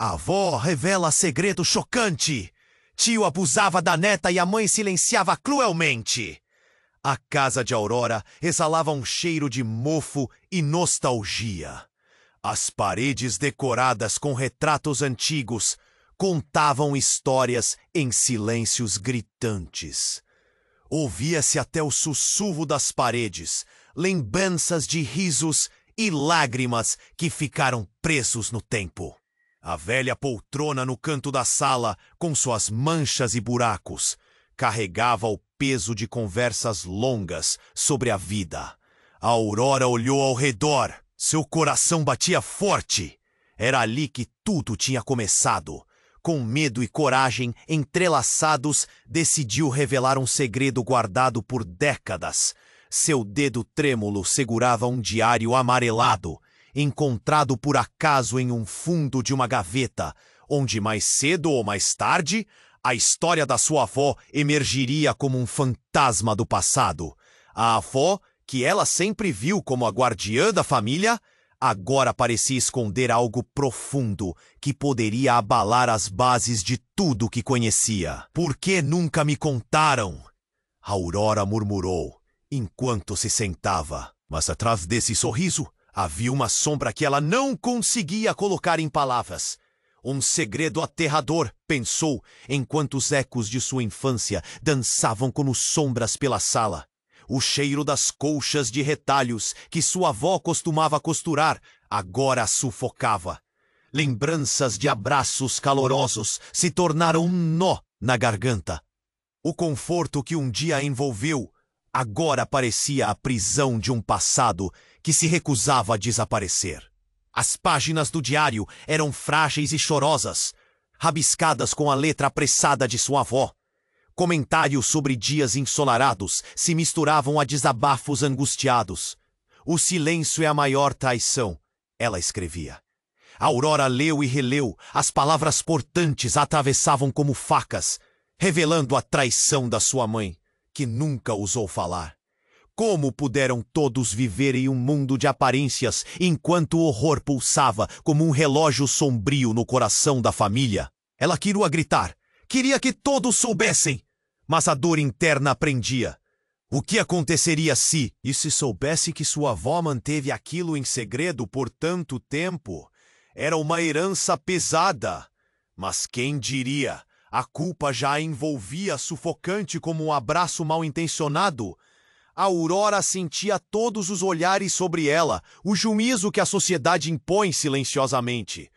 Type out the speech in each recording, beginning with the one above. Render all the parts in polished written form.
A avó revela segredo chocante. Tio abusava da neta e a mãe silenciava cruelmente. A casa de Aurora exalava um cheiro de mofo e nostalgia. As paredes decoradas com retratos antigos contavam histórias em silêncios gritantes. Ouvia-se até o sussurro das paredes, lembranças de risos e lágrimas que ficaram presos no tempo. A velha poltrona no canto da sala, com suas manchas e buracos, carregava o peso de conversas longas sobre a vida. A Aurora olhou ao redor. Seu coração batia forte. Era ali que tudo tinha começado. Com medo e coragem entrelaçados, decidiu revelar um segredo guardado por décadas. Seu dedo trêmulo segurava um diário amarelado, encontrado por acaso em um fundo de uma gaveta, onde mais cedo ou mais tarde, a história da sua avó emergiria como um fantasma do passado. A avó, que ela sempre viu como a guardiã da família, agora parecia esconder algo profundo que poderia abalar as bases de tudo que conhecia. "Por que nunca me contaram?" Aurora murmurou, enquanto se sentava. Mas atrás desse sorriso, havia uma sombra que ela não conseguia colocar em palavras. Um segredo aterrador, pensou, enquanto os ecos de sua infância dançavam como sombras pela sala. O cheiro das colchas de retalhos que sua avó costumava costurar agora a sufocava. Lembranças de abraços calorosos se tornaram um nó na garganta. O conforto que um dia a envolveu agora parecia a prisão de um passado que se recusava a desaparecer. As páginas do diário eram frágeis e chorosas, rabiscadas com a letra apressada de sua avó. Comentários sobre dias ensolarados se misturavam a desabafos angustiados. "O silêncio é a maior traição", ela escrevia. Aurora leu e releu, as palavras portantes a atravessavam como facas, revelando a traição da sua mãe, que nunca ousou falar. Como puderam todos viver em um mundo de aparências enquanto o horror pulsava como um relógio sombrio no coração da família? Ela queria gritar. Queria que todos soubessem, mas a dor interna prendia. O que aconteceria se soubesse que sua avó manteve aquilo em segredo por tanto tempo? Era uma herança pesada. Mas quem diria? A culpa já a envolvia sufocante como um abraço mal-intencionado. A Aurora sentia todos os olhares sobre ela, o juízo que a sociedade impõe silenciosamente.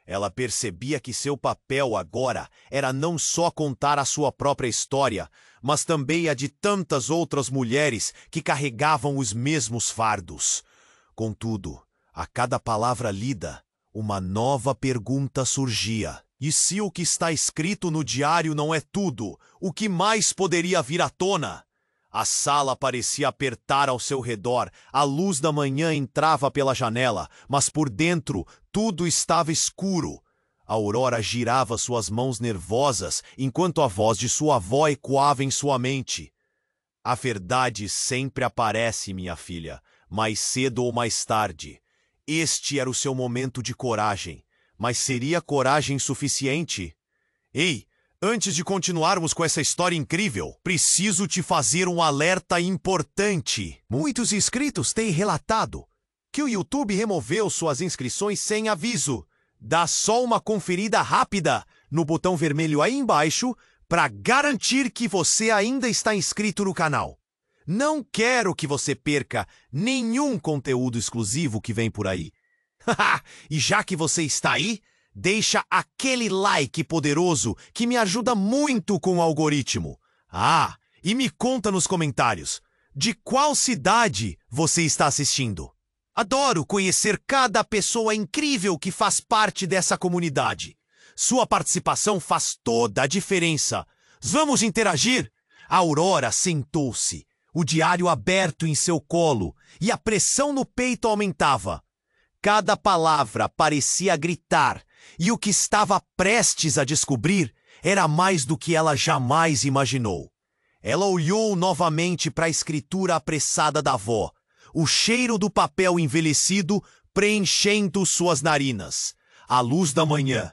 Ela percebia que seu papel agora era não só contar a sua própria história, mas também a de tantas outras mulheres que carregavam os mesmos fardos. Contudo, a cada palavra lida, uma nova pergunta surgia. E se o que está escrito no diário não é tudo, o que mais poderia vir à tona? A sala parecia apertar ao seu redor, a luz da manhã entrava pela janela, mas por dentro tudo estava escuro. A Aurora girava suas mãos nervosas, enquanto a voz de sua avó ecoava em sua mente. "A verdade sempre aparece, minha filha, mais cedo ou mais tarde. Este era o seu momento de coragem, mas seria coragem suficiente? Ei! Antes de continuarmos com essa história incrível, preciso te fazer um alerta importante. Muitos inscritos têm relatado que o YouTube removeu suas inscrições sem aviso. Dá só uma conferida rápida no botão vermelho aí embaixo para garantir que você ainda está inscrito no canal. Não quero que você perca nenhum conteúdo exclusivo que vem por aí. E já que você está aí, deixa aquele like poderoso que me ajuda muito com o algoritmo. E me conta nos comentários, de qual cidade você está assistindo? Adoro conhecer cada pessoa incrível que faz parte dessa comunidade. Sua participação faz toda a diferença. Vamos interagir? A Aurora sentou-se, o diário aberto em seu colo, e a pressão no peito aumentava. Cada palavra parecia gritar, e o que estava prestes a descobrir era mais do que ela jamais imaginou. Ela olhou novamente para a escritura apressada da avó, o cheiro do papel envelhecido preenchendo suas narinas. A luz da manhã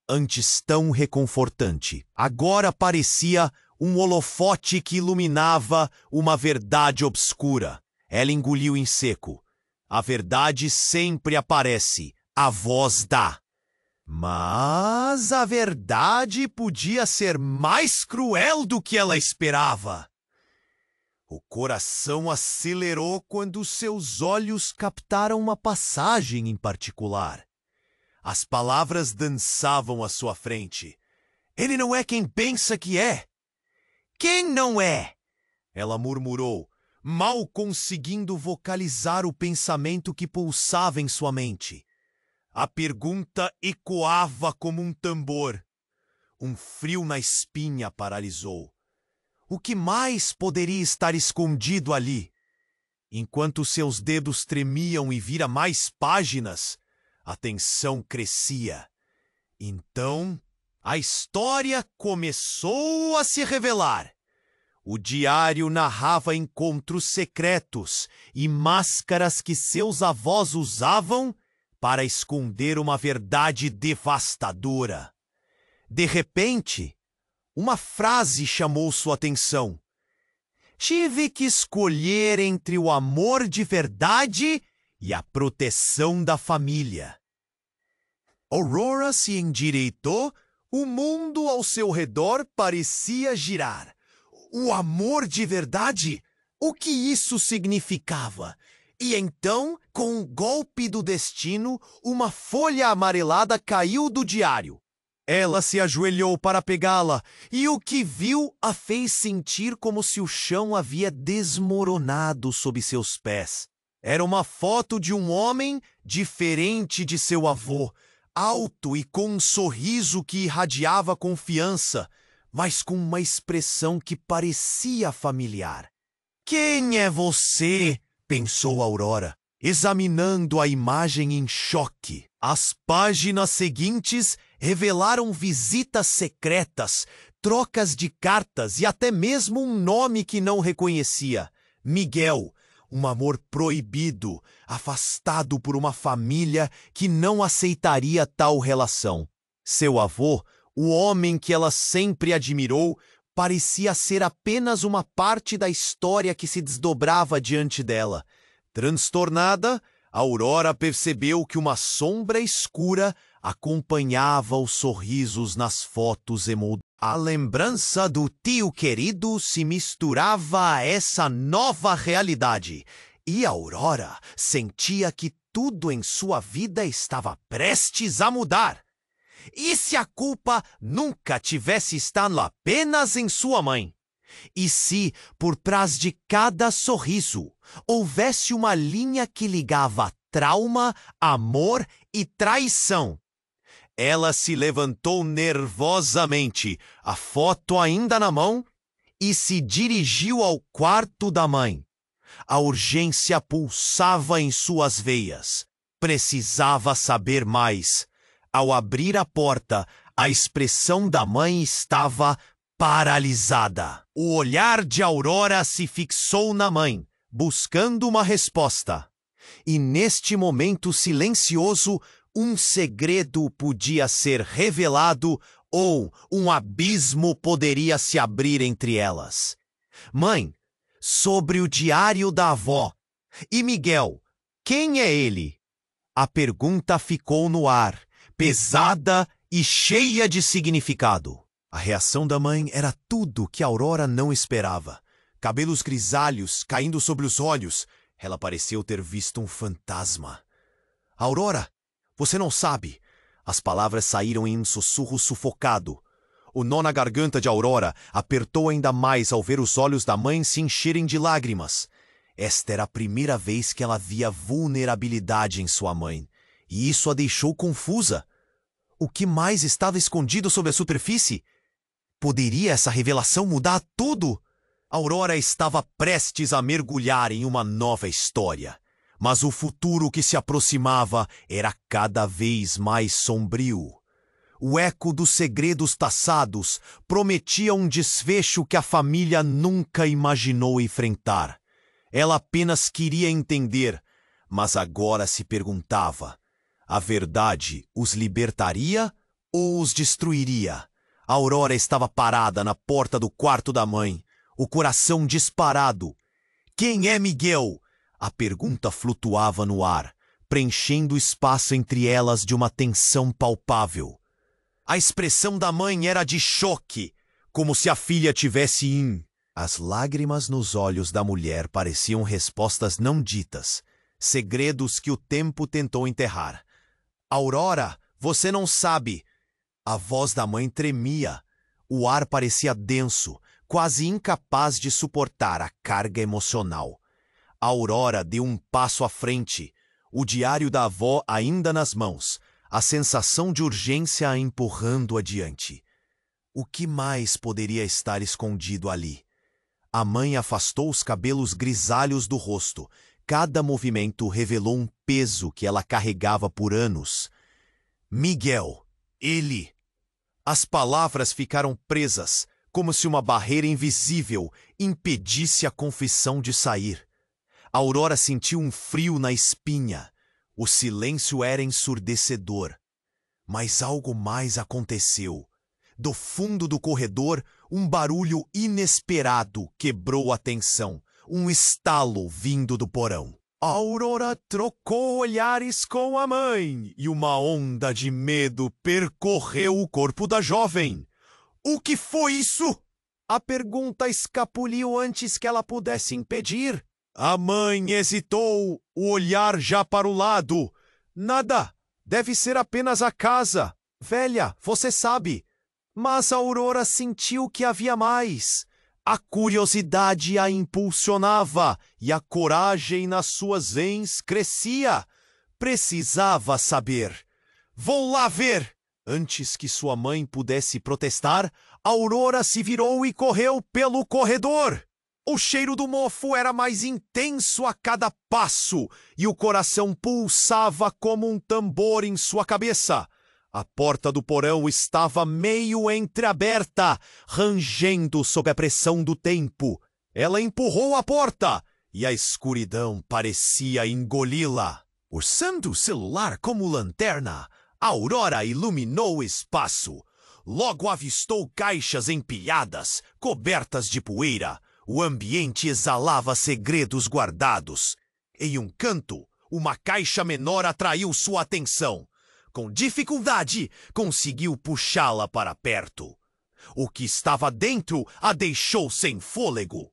antes tão reconfortante, agora parecia um holofote que iluminava uma verdade obscura. Ela engoliu em seco. A verdade sempre aparece, a voz dá. Mas a verdade podia ser mais cruel do que ela esperava. O coração acelerou quando seus olhos captaram uma passagem em particular. As palavras dançavam à sua frente. Ele não é quem pensa que é. Quem não é? Ela murmurou, mal conseguindo vocalizar o pensamento que pulsava em sua mente. A pergunta ecoava como um tambor. Um frio na espinha paralisou. O que mais poderia estar escondido ali? Enquanto seus dedos tremiam e vira mais páginas, a tensão crescia. Então, a história começou a se revelar. O diário narrava encontros secretos e máscaras que seus avós usavam para esconder uma verdade devastadora. De repente, uma frase chamou sua atenção. Tive que escolher entre o amor de verdade e a proteção da família. Aurora se endireitou, o mundo ao seu redor parecia girar. O amor de verdade? O que isso significava? E então, com um golpe do destino, uma folha amarelada caiu do diário. Ela se ajoelhou para pegá-la, e o que viu a fez sentir como se o chão havia desmoronado sob seus pés. Era uma foto de um homem diferente de seu avô, alto e com um sorriso que irradiava confiança, mas com uma expressão que parecia familiar. Quem é você? Pensou Aurora, examinando a imagem em choque. As páginas seguintes revelaram visitas secretas, trocas de cartas e até mesmo um nome que não reconhecia. Miguel, um amor proibido, afastado por uma família que não aceitaria tal relação. Seu avô, o homem que ela sempre admirou, parecia ser apenas uma parte da história que se desdobrava diante dela. Transtornada, Aurora percebeu que uma sombra escura acompanhava os sorrisos nas fotos emoldadas. A lembrança do tio querido se misturava a essa nova realidade, e Aurora sentia que tudo em sua vida estava prestes a mudar. E se a culpa nunca tivesse estado apenas em sua mãe? E se, por trás de cada sorriso, houvesse uma linha que ligava trauma, amor e traição? Ela se levantou nervosamente, a foto ainda na mão, e se dirigiu ao quarto da mãe. A urgência pulsava em suas veias. Precisava saber mais. Ao abrir a porta, a expressão da mãe estava paralisada. O olhar de Aurora se fixou na mãe, buscando uma resposta. E neste momento silencioso, um segredo podia ser revelado ou um abismo poderia se abrir entre elas. Mãe, sobre o diário da avó. E Miguel, quem é ele? A pergunta ficou no ar, pesada e cheia de significado. A reação da mãe era tudo que Aurora não esperava. Cabelos grisalhos caindo sobre os olhos, ela pareceu ter visto um fantasma. Aurora, você não sabe. As palavras saíram em um sussurro sufocado. O nó na garganta de Aurora apertou ainda mais ao ver os olhos da mãe se encherem de lágrimas. Esta era a primeira vez que ela via vulnerabilidade em sua mãe, e isso a deixou confusa. O que mais estava escondido sob a superfície? Poderia essa revelação mudar tudo? Aurora estava prestes a mergulhar em uma nova história. Mas o futuro que se aproximava era cada vez mais sombrio. O eco dos segredos taçados prometia um desfecho que a família nunca imaginou enfrentar. Ela apenas queria entender, mas agora se perguntava: a verdade os libertaria ou os destruiria. Aurora estava parada na porta do quarto da mãe, o coração disparado. Quem é Miguel? A pergunta flutuava no ar, preenchendo o espaço entre elas de uma tensão palpável. A expressão da mãe era de choque, como se a filha tivesse As lágrimas nos olhos da mulher pareciam respostas não ditas, segredos que o tempo tentou enterrar. Aurora, você não sabe. A voz da mãe tremia. O ar parecia denso, quase incapaz de suportar a carga emocional. Aurora deu um passo à frente, o diário da avó ainda nas mãos, a sensação de urgência a empurrando adiante. O que mais poderia estar escondido ali? A mãe afastou os cabelos grisalhos do rosto. Cada movimento revelou um peso que ela carregava por anos. Miguel, ele. As palavras ficaram presas, como se uma barreira invisível impedisse a confissão de sair. Aurora sentiu um frio na espinha. O silêncio era ensurdecedor. Mas algo mais aconteceu. Do fundo do corredor, um barulho inesperado quebrou a tensão. Um estalo vindo do porão. Aurora trocou olhares com a mãe e uma onda de medo percorreu o corpo da jovem. O que foi isso? A pergunta escapuliu antes que ela pudesse impedir. A mãe hesitou, o olhar já para o lado. Nada, deve ser apenas a casa. Velha, você sabe. Mas Aurora sentiu que havia mais. A curiosidade a impulsionava e a coragem nas suas veias crescia. Precisava saber. Vou lá ver! Antes que sua mãe pudesse protestar, Aurora se virou e correu pelo corredor. O cheiro do mofo era mais intenso a cada passo e o coração pulsava como um tambor em sua cabeça. A porta do porão estava meio entreaberta, rangendo sob a pressão do tempo. Ela empurrou a porta e a escuridão parecia engoli-la. Usando o celular como lanterna, Aurora iluminou o espaço. Logo avistou caixas empilhadas, cobertas de poeira. O ambiente exalava segredos guardados. Em um canto, uma caixa menor atraiu sua atenção. Com dificuldade, conseguiu puxá-la para perto. O que estava dentro a deixou sem fôlego.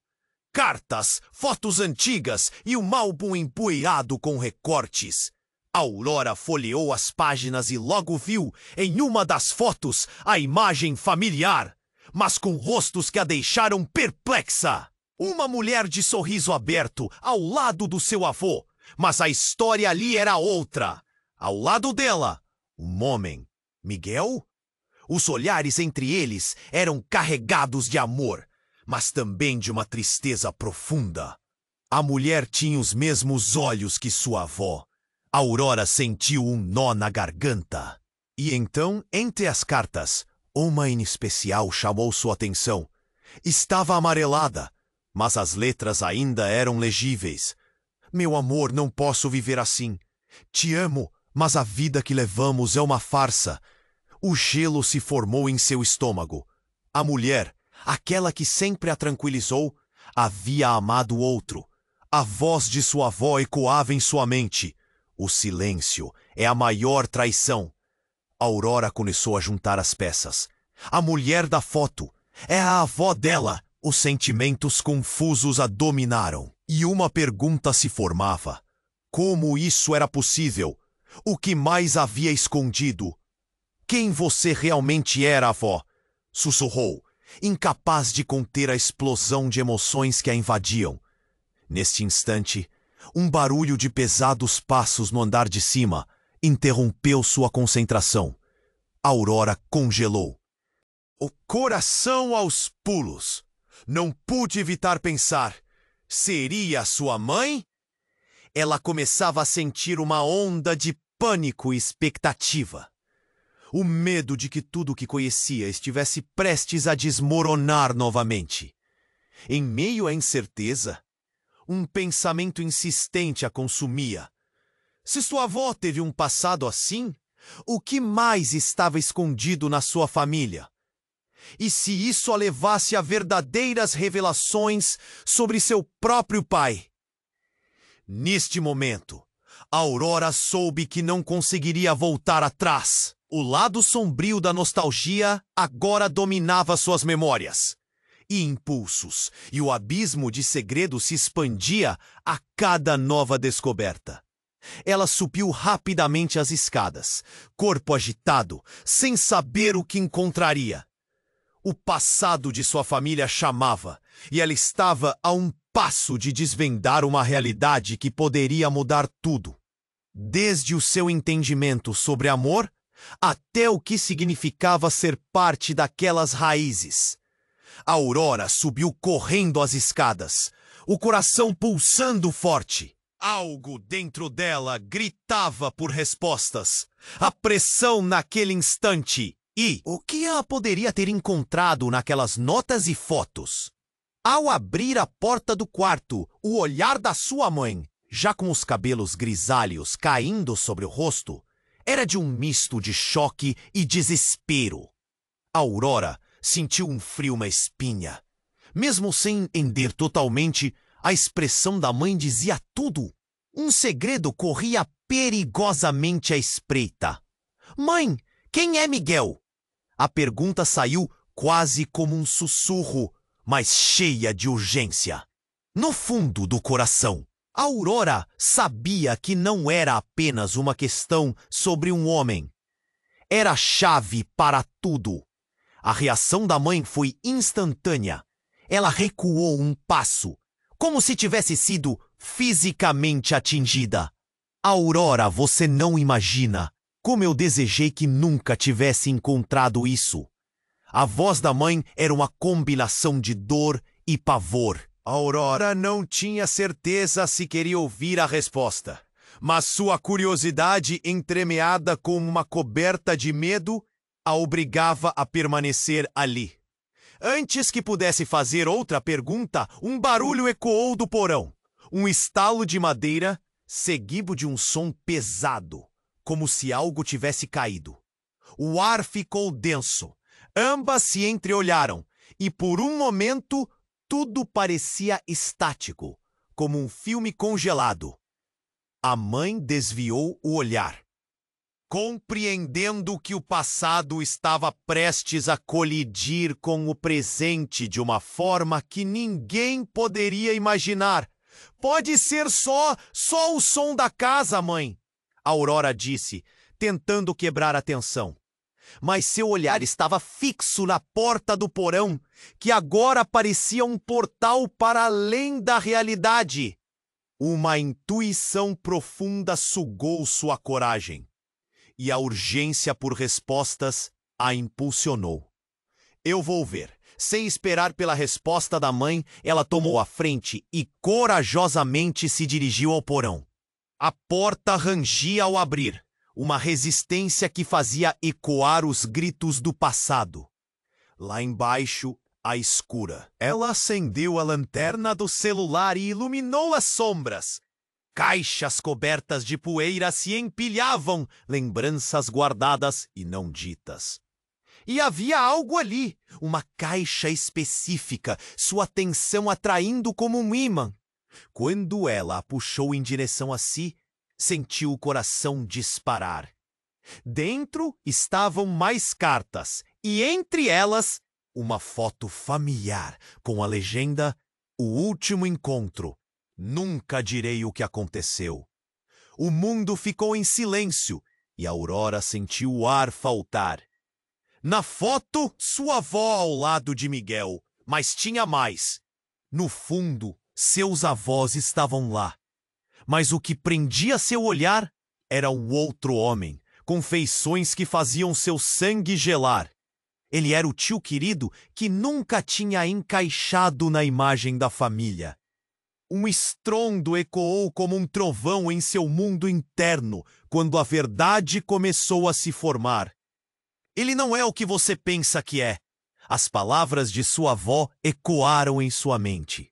Cartas, fotos antigas e um álbum empoeirado com recortes. Aurora folheou as páginas e logo viu, em uma das fotos, a imagem familiar, mas com rostos que a deixaram perplexa. Uma mulher de sorriso aberto ao lado do seu avô, mas a história ali era outra. Ao lado dela, um homem. Miguel? Os olhares entre eles eram carregados de amor, mas também de uma tristeza profunda. A mulher tinha os mesmos olhos que sua avó. Aurora sentiu um nó na garganta. E então, entre as cartas, uma em especial chamou sua atenção. Estava amarelada, mas as letras ainda eram legíveis. Meu amor, não posso viver assim. Te amo, mas a vida que levamos é uma farsa. O gelo se formou em seu estômago. A mulher, aquela que sempre a tranquilizou, havia amado outro. A voz de sua avó ecoava em sua mente. O silêncio é a maior traição. Aurora começou a juntar as peças. A mulher da foto é a avó dela. Os sentimentos confusos a dominaram. E uma pergunta se formava. Como isso era possível? O que mais havia escondido? Quem você realmente era, avó? Sussurrou, incapaz de conter a explosão de emoções que a invadiam. Neste instante, um barulho de pesados passos no andar de cima interrompeu sua concentração. Aurora congelou. O coração aos pulos. Não pude evitar pensar. Seria sua mãe? Ela começava a sentir uma onda de pânico e expectativa. O medo de que tudo o que conhecia estivesse prestes a desmoronar novamente. Em meio à incerteza, um pensamento insistente a consumia. Se sua avó teve um passado assim, O que mais estava escondido na sua família? E se isso a levasse a verdadeiras revelações sobre seu próprio pai? Neste momento, Aurora soube que não conseguiria voltar atrás. O lado sombrio da nostalgia agora dominava suas memórias e impulsos, e o abismo de segredo se expandia a cada nova descoberta. Ela subiu rapidamente as escadas, corpo agitado, sem saber o que encontraria. O passado de sua família chamava, e ela estava a um passo de desvendar uma realidade que poderia mudar tudo. Desde o seu entendimento sobre amor, até o que significava ser parte daquelas raízes. Aurora subiu correndo as escadas, o coração pulsando forte. Algo dentro dela gritava por respostas. A pressão naquele instante. E o que ela poderia ter encontrado naquelas notas e fotos? Ao abrir a porta do quarto, o olhar da sua mãe, já com os cabelos grisalhos caindo sobre o rosto, era de um misto de choque e desespero. Aurora sentiu um frio na espinha. Mesmo sem entender totalmente, a expressão da mãe dizia tudo. Um segredo corria perigosamente à espreita. Mãe, quem é Miguel? A pergunta saiu quase como um sussurro, mas cheia de urgência. No fundo do coração, Aurora sabia que não era apenas uma questão sobre um homem. Era a chave para tudo. A reação da mãe foi instantânea. Ela recuou um passo, como se tivesse sido fisicamente atingida. Aurora, você não imagina como eu desejei que nunca tivesse encontrado isso. A voz da mãe era uma combinação de dor e pavor. Aurora não tinha certeza se queria ouvir a resposta, mas sua curiosidade, entremeada com uma coberta de medo, a obrigava a permanecer ali. Antes que pudesse fazer outra pergunta, um barulho ecoou do porão. Um estalo de madeira, seguido de um som pesado, como se algo tivesse caído. O ar ficou denso. Ambas se entreolharam, e por um momento tudo parecia estático, como um filme congelado. A mãe desviou o olhar, compreendendo que o passado estava prestes a colidir com o presente de uma forma que ninguém poderia imaginar. Pode ser só o som da casa, mãe, Aurora disse, tentando quebrar a tensão. Mas seu olhar estava fixo na porta do porão, que agora parecia um portal para além da realidade. Uma intuição profunda sugou sua coragem, e a urgência por respostas a impulsionou. Eu vou ver. Sem esperar pela resposta da mãe, ela tomou a frente e corajosamente se dirigiu ao porão. A porta rangia ao abrir, uma resistência que fazia ecoar os gritos do passado. Lá embaixo, à escura, ela acendeu a lanterna do celular e iluminou as sombras. Caixas cobertas de poeira se empilhavam, lembranças guardadas e não ditas. E havia algo ali, uma caixa específica, sua atenção atraindo como um ímã. Quando ela a puxou em direção a si, sentiu o coração disparar. Dentro estavam mais cartas, e entre elas, uma foto familiar, com a legenda "O último encontro. Nunca direi o que aconteceu." O mundo ficou em silêncio, e Aurora sentiu o ar faltar. Na foto, sua avó ao lado de Miguel, mas tinha mais. No fundo, seus avós estavam lá. Mas o que prendia seu olhar era um outro homem, com feições que faziam seu sangue gelar. Ele era o tio querido que nunca tinha encaixado na imagem da família. Um estrondo ecoou como um trovão em seu mundo interno, quando a verdade começou a se formar. Ele não é o que você pensa que é. As palavras de sua avó ecoaram em sua mente.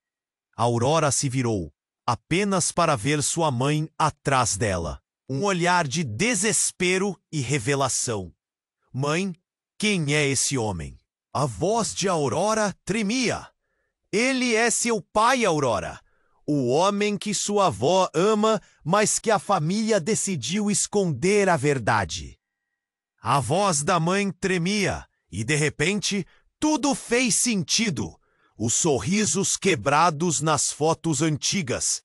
Aurora se virou, apenas para ver sua mãe atrás dela. um olhar de desespero e revelação. Mãe, quem é esse homem? A voz de Aurora tremia. Ele é seu pai, Aurora. O homem que sua avó ama, mas que a família decidiu esconder a verdade. A voz da mãe tremia e, de repente, tudo fez sentido. Os sorrisos quebrados nas fotos antigas.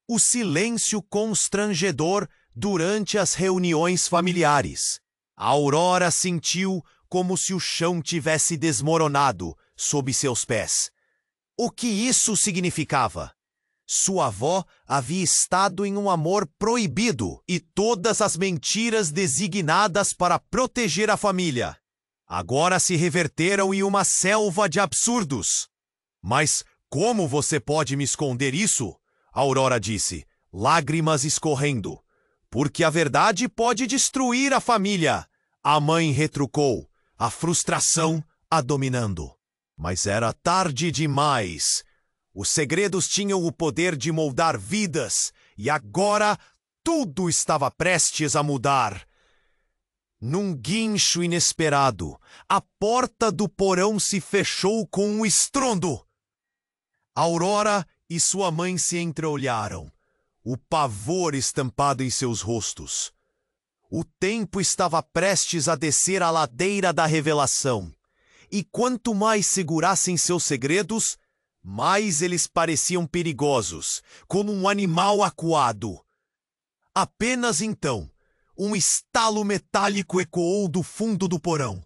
O silêncio constrangedor durante as reuniões familiares. A Aurora sentiu como se o chão tivesse desmoronado sob seus pés. O que isso significava? Sua avó havia estado em um amor proibido e todas as mentiras designadas para proteger a família agora se reverteram em uma selva de absurdos. Mas como você pode me esconder isso? Aurora disse, lágrimas escorrendo. Porque a verdade pode destruir a família. A mãe retrucou, a frustração a dominando. Mas era tarde demais. Os segredos tinham o poder de moldar vidas, e agora tudo estava prestes a mudar. Num guincho inesperado, a porta do porão se fechou com um estrondo. Aurora e sua mãe se entreolharam, o pavor estampado em seus rostos. O tempo estava prestes a descer a ladeira da revelação, e quanto mais segurassem seus segredos, mais eles pareciam perigosos, como um animal acuado. Apenas então, um estalo metálico ecoou do fundo do porão.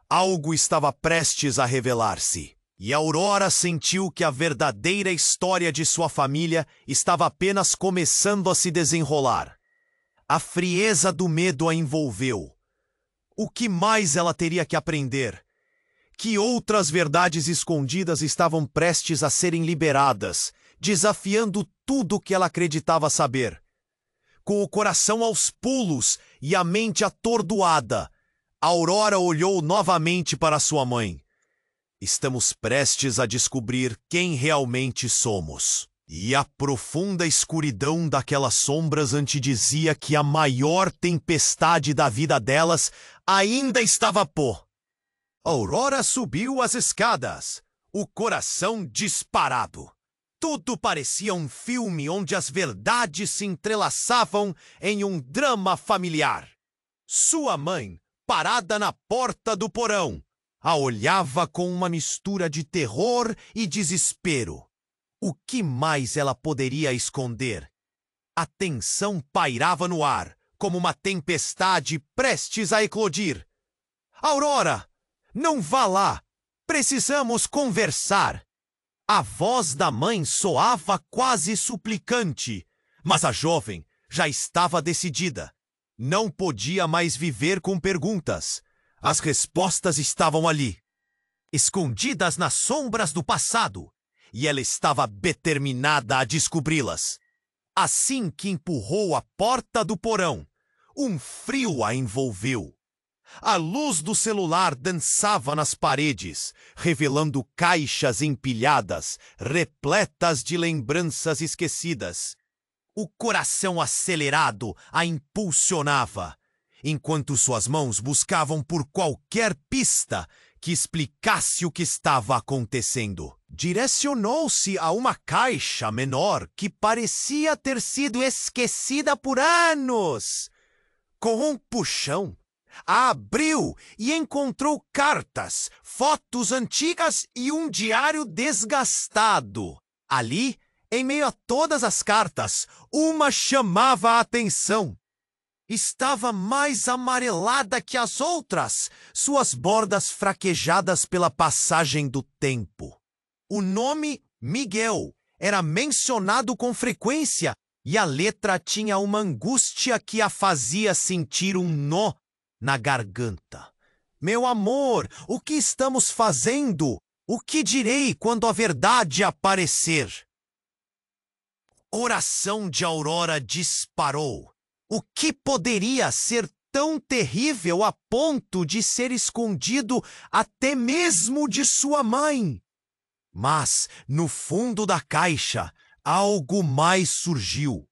Algo estava prestes a revelar-se, e Aurora sentiu que a verdadeira história de sua família estava apenas começando a se desenrolar. A frieza do medo a envolveu. O que mais ela teria que aprender? Que outras verdades escondidas estavam prestes a serem liberadas, desafiando tudo o que ela acreditava saber. Com o coração aos pulos e a mente atordoada, Aurora olhou novamente para sua mãe. Estamos prestes a descobrir quem realmente somos. E a profunda escuridão daquelas sombras antedizia que a maior tempestade da vida delas ainda estava por. Aurora subiu as escadas, o coração disparado. Tudo parecia um filme onde as verdades se entrelaçavam em um drama familiar. Sua mãe, parada na porta do porão, a olhava com uma mistura de terror e desespero. O que mais ela poderia esconder? A tensão pairava no ar, como uma tempestade prestes a eclodir. Aurora, não vá lá! Precisamos conversar! A voz da mãe soava quase suplicante, mas a jovem já estava decidida. Não podia mais viver com perguntas. As respostas estavam ali, escondidas nas sombras do passado, e ela estava determinada a descobri-las. Assim que empurrou a porta do porão, um frio a envolveu. A luz do celular dançava nas paredes, revelando caixas empilhadas, repletas de lembranças esquecidas. O coração acelerado a impulsionava, enquanto suas mãos buscavam por qualquer pista que explicasse o que estava acontecendo. Direcionou-se a uma caixa menor que parecia ter sido esquecida por anos. Com um puxão, a abriu e encontrou cartas, fotos antigas e um diário desgastado. Ali, em meio a todas as cartas, uma chamava a atenção. Estava mais amarelada que as outras, suas bordas fraquejadas pela passagem do tempo. O nome Miguel era mencionado com frequência e a letra tinha uma angústia que a fazia sentir um nó na garganta. Meu amor, o que estamos fazendo? O que direi quando a verdade aparecer? Oração de Aurora disparou. O que poderia ser tão terrível a ponto de ser escondido até mesmo de sua mãe? Mas, no fundo da caixa, algo mais surgiu.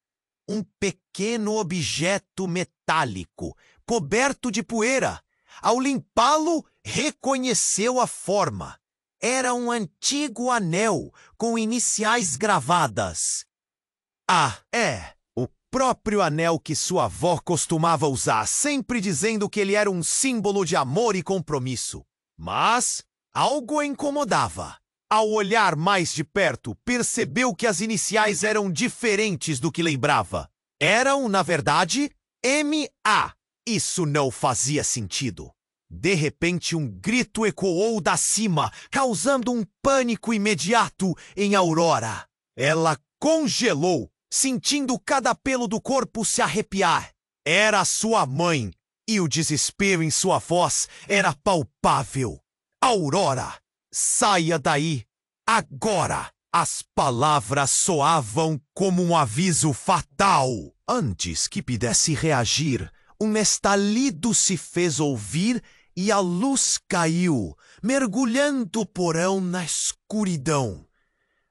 um pequeno objeto metálico, coberto de poeira. Ao limpá-lo, reconheceu a forma. Era um antigo anel com iniciais gravadas. Ah, o próprio anel que sua avó costumava usar, sempre dizendo que ele era um símbolo de amor e compromisso. Mas algo a incomodava. Ao olhar mais de perto, percebeu que as iniciais eram diferentes do que lembrava. Eram, na verdade, M.A. Isso não fazia sentido. De repente, um grito ecoou da cima, causando um pânico imediato em Aurora. Ela congelou, sentindo cada pelo do corpo se arrepiar. Era sua mãe, e o desespero em sua voz era palpável. Aurora, saia daí, agora! As palavras soavam como um aviso fatal. Antes que pudesse reagir, um estalido se fez ouvir e a luz caiu, mergulhando o porão na escuridão.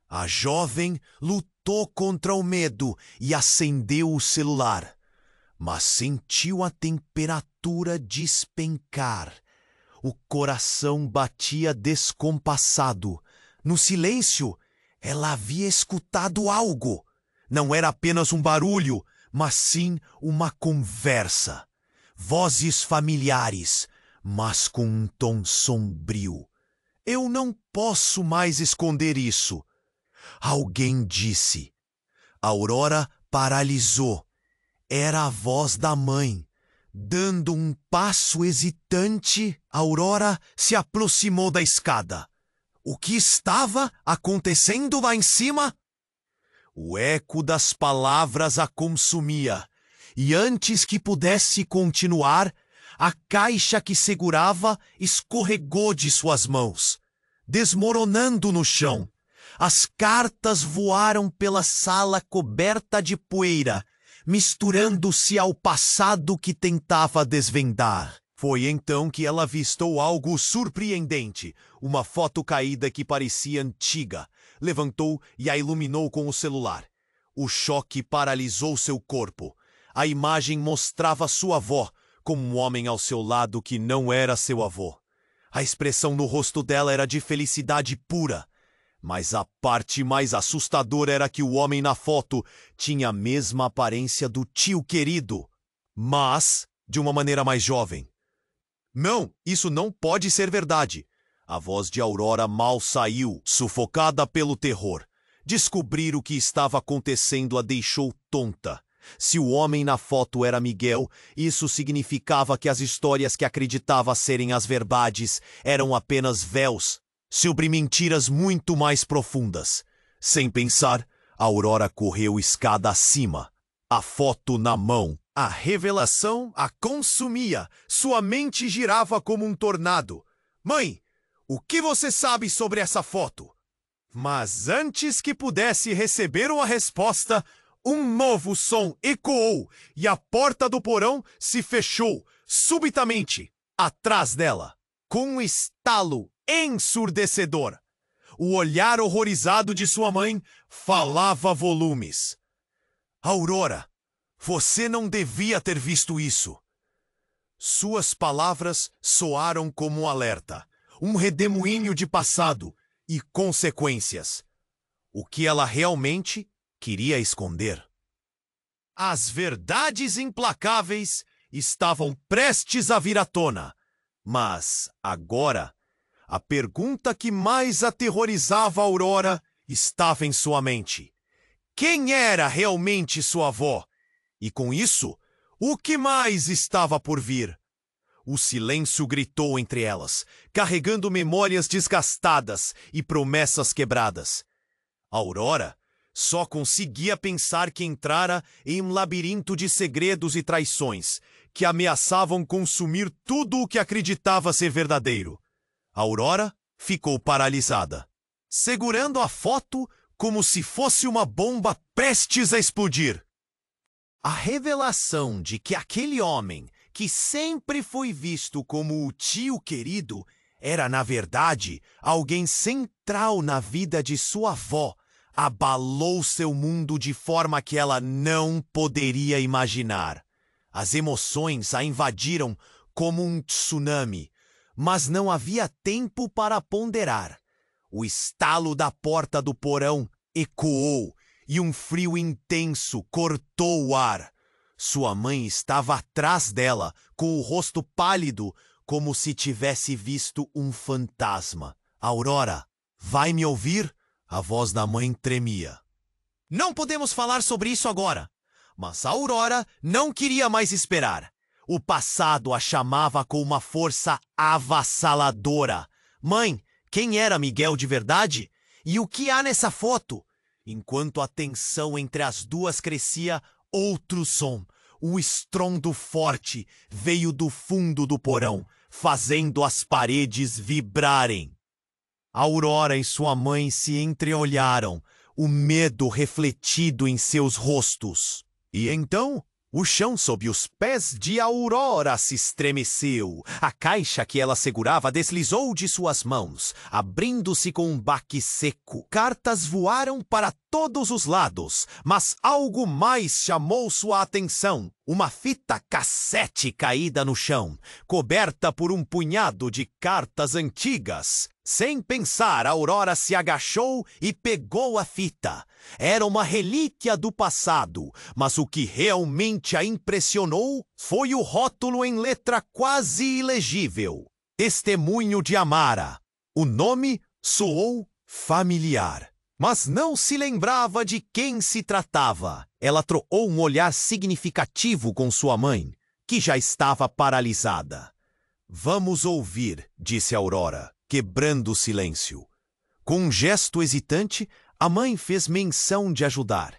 A jovem lutou contra o medo e acendeu o celular, mas sentiu a temperatura despencar. O coração batia descompassado. No silêncio, ela havia escutado algo. Não era apenas um barulho, mas sim uma conversa. Vozes familiares, mas com um tom sombrio. Eu não posso mais esconder isso. Alguém disse. Aurora paralisou. Era a voz da mãe. Dando um passo hesitante, Aurora se aproximou da escada. O que estava acontecendo lá em cima? O eco das palavras a consumia, e antes que pudesse continuar, a caixa que segurava escorregou de suas mãos, desmoronando no chão. As cartas voaram pela sala coberta de poeira, misturando-se ao passado que tentava desvendar. Foi então que ela avistou algo surpreendente, uma foto caída que parecia antiga. Levantou e a iluminou com o celular. O choque paralisou seu corpo. A imagem mostrava sua avó, com um homem ao seu lado que não era seu avô. A expressão no rosto dela era de felicidade pura. Mas a parte mais assustadora era que o homem na foto tinha a mesma aparência do tio querido, mas de uma maneira mais jovem. Não, isso não pode ser verdade. A voz de Aurora mal saiu, sufocada pelo terror. Descobrir o que estava acontecendo a deixou tonta. Se o homem na foto era Miguel, isso significava que as histórias que acreditava serem as verdades eram apenas véus sobre mentiras muito mais profundas. Sem pensar, Aurora correu escada acima, a foto na mão. A revelação a consumia. Sua mente girava como um tornado. Mãe, o que você sabe sobre essa foto? Mas antes que pudesse receber uma resposta, um novo som ecoou e a porta do porão se fechou subitamente atrás dela, com um estalo ensurdecedor. O olhar horrorizado de sua mãe falava volumes. Aurora, você não devia ter visto isso. Suas palavras soaram como um alerta, um redemoinho de passado e consequências. O que ela realmente queria esconder. As verdades implacáveis estavam prestes a vir à tona, mas agora a pergunta que mais aterrorizava Aurora estava em sua mente. Quem era realmente sua avó? E com isso, o que mais estava por vir? O silêncio gritou entre elas, carregando memórias desgastadas e promessas quebradas. Aurora só conseguia pensar que entrara em um labirinto de segredos e traições que ameaçavam consumir tudo o que acreditava ser verdadeiro. Aurora ficou paralisada, segurando a foto como se fosse uma bomba prestes a explodir. A revelação de que aquele homem, que sempre foi visto como o tio querido, era, na verdade, alguém central na vida de sua avó, abalou seu mundo de forma que ela não poderia imaginar. As emoções a invadiram como um tsunami, mas não havia tempo para ponderar. O estalo da porta do porão ecoou e um frio intenso cortou o ar. Sua mãe estava atrás dela, com o rosto pálido, como se tivesse visto um fantasma. Aurora, vai me ouvir? A voz da mãe tremia. Não podemos falar sobre isso agora. Mas a Aurora não queria mais esperar. O passado a chamava com uma força avassaladora. Mãe, quem era Miguel de verdade? E o que há nessa foto? Enquanto a tensão entre as duas crescia, outro som, um estrondo forte, veio do fundo do porão, fazendo as paredes vibrarem. Aurora e sua mãe se entreolharam, o medo refletido em seus rostos. E então, o chão sob os pés de Aurora se estremeceu. A caixa que ela segurava deslizou de suas mãos, abrindo-se com um baque seco. Cartas voaram para todos os lados, mas algo mais chamou sua atenção. Uma fita cassete caída no chão, coberta por um punhado de cartas antigas. Sem pensar, Aurora se agachou e pegou a fita. Era uma relíquia do passado, mas o que realmente a impressionou foi o rótulo em letra quase ilegível. Testemunho de Amara. O nome soou familiar, mas não se lembrava de quem se tratava. Ela trocou um olhar significativo com sua mãe, que já estava paralisada. Vamos ouvir, disse Aurora, quebrando o silêncio. Com um gesto hesitante, a mãe fez menção de ajudar,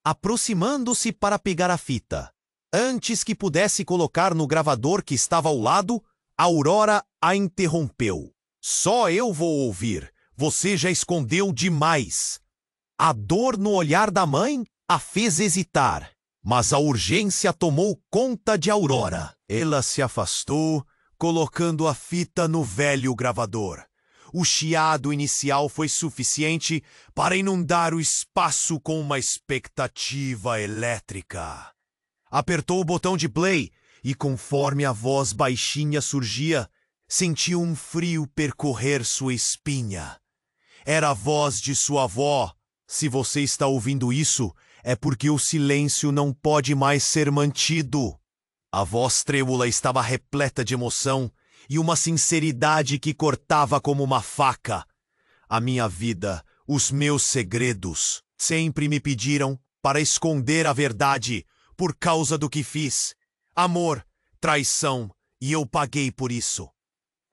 aproximando-se para pegar a fita. Antes que pudesse colocar no gravador que estava ao lado, Aurora a interrompeu. Só eu vou ouvir. Você já escondeu demais. A dor no olhar da mãe a fez hesitar, mas a urgência tomou conta de Aurora. Ela se afastou, colocando a fita no velho gravador. O chiado inicial foi suficiente para inundar o espaço com uma expectativa elétrica. Apertou o botão de play e, conforme a voz baixinha surgia, sentiu um frio percorrer sua espinha. Era a voz de sua avó. Se você está ouvindo isso, é porque o silêncio não pode mais ser mantido. A voz trêmula estava repleta de emoção e uma sinceridade que cortava como uma faca. A minha vida, os meus segredos, sempre me pediram para esconder a verdade por causa do que fiz. Amor, traição, e eu paguei por isso.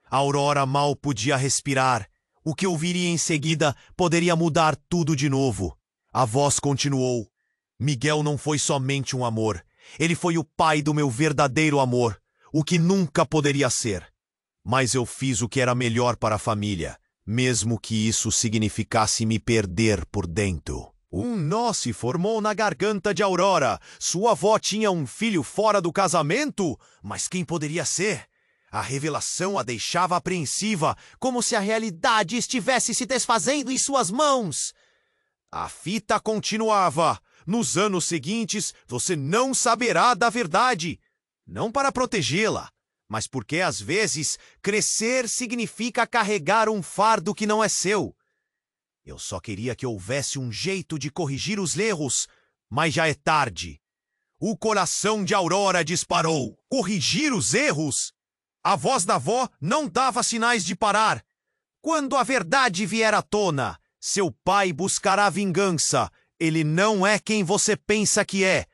A Aurora mal podia respirar. O que ouviria em seguida poderia mudar tudo de novo. A voz continuou. Miguel não foi somente um amor. Ele foi o pai do meu verdadeiro amor, o que nunca poderia ser. Mas eu fiz o que era melhor para a família, mesmo que isso significasse me perder por dentro. Um nó se formou na garganta de Aurora. Sua avó tinha um filho fora do casamento? Mas quem poderia ser? A revelação a deixava apreensiva, como se a realidade estivesse se desfazendo em suas mãos. A fita continuava. Nos anos seguintes, você não saberá da verdade. Não para protegê-la, mas porque, às vezes, crescer significa carregar um fardo que não é seu. Eu só queria que houvesse um jeito de corrigir os erros, mas já é tarde. O coração de Aurora disparou. Corrigir os erros? A voz da avó não dava sinais de parar. Quando a verdade vier à tona, seu pai buscará vingança. Ele não é quem você pensa que é.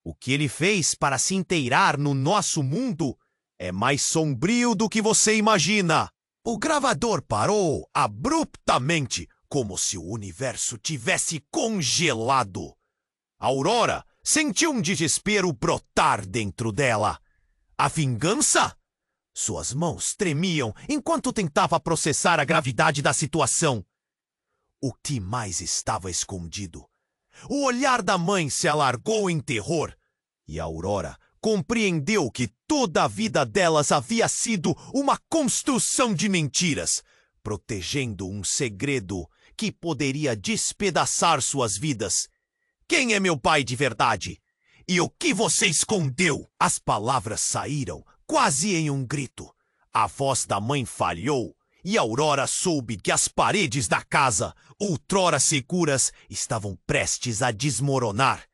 O que ele fez para se inteirar no nosso mundo é mais sombrio do que você imagina. O gravador parou abruptamente, como se o universo tivesse congelado. Aurora sentiu um desespero brotar dentro dela. A vingança? Suas mãos tremiam enquanto tentava processar a gravidade da situação. O que mais estava escondido? O olhar da mãe se alargou em terror, e Aurora compreendeu que toda a vida delas havia sido uma construção de mentiras, protegendo um segredo que poderia despedaçar suas vidas. Quem é meu pai de verdade? E o que você escondeu? As palavras saíram quase em um grito. A voz da mãe falhou e Aurora soube que as paredes da casa, outrora seguras, estavam prestes a desmoronar.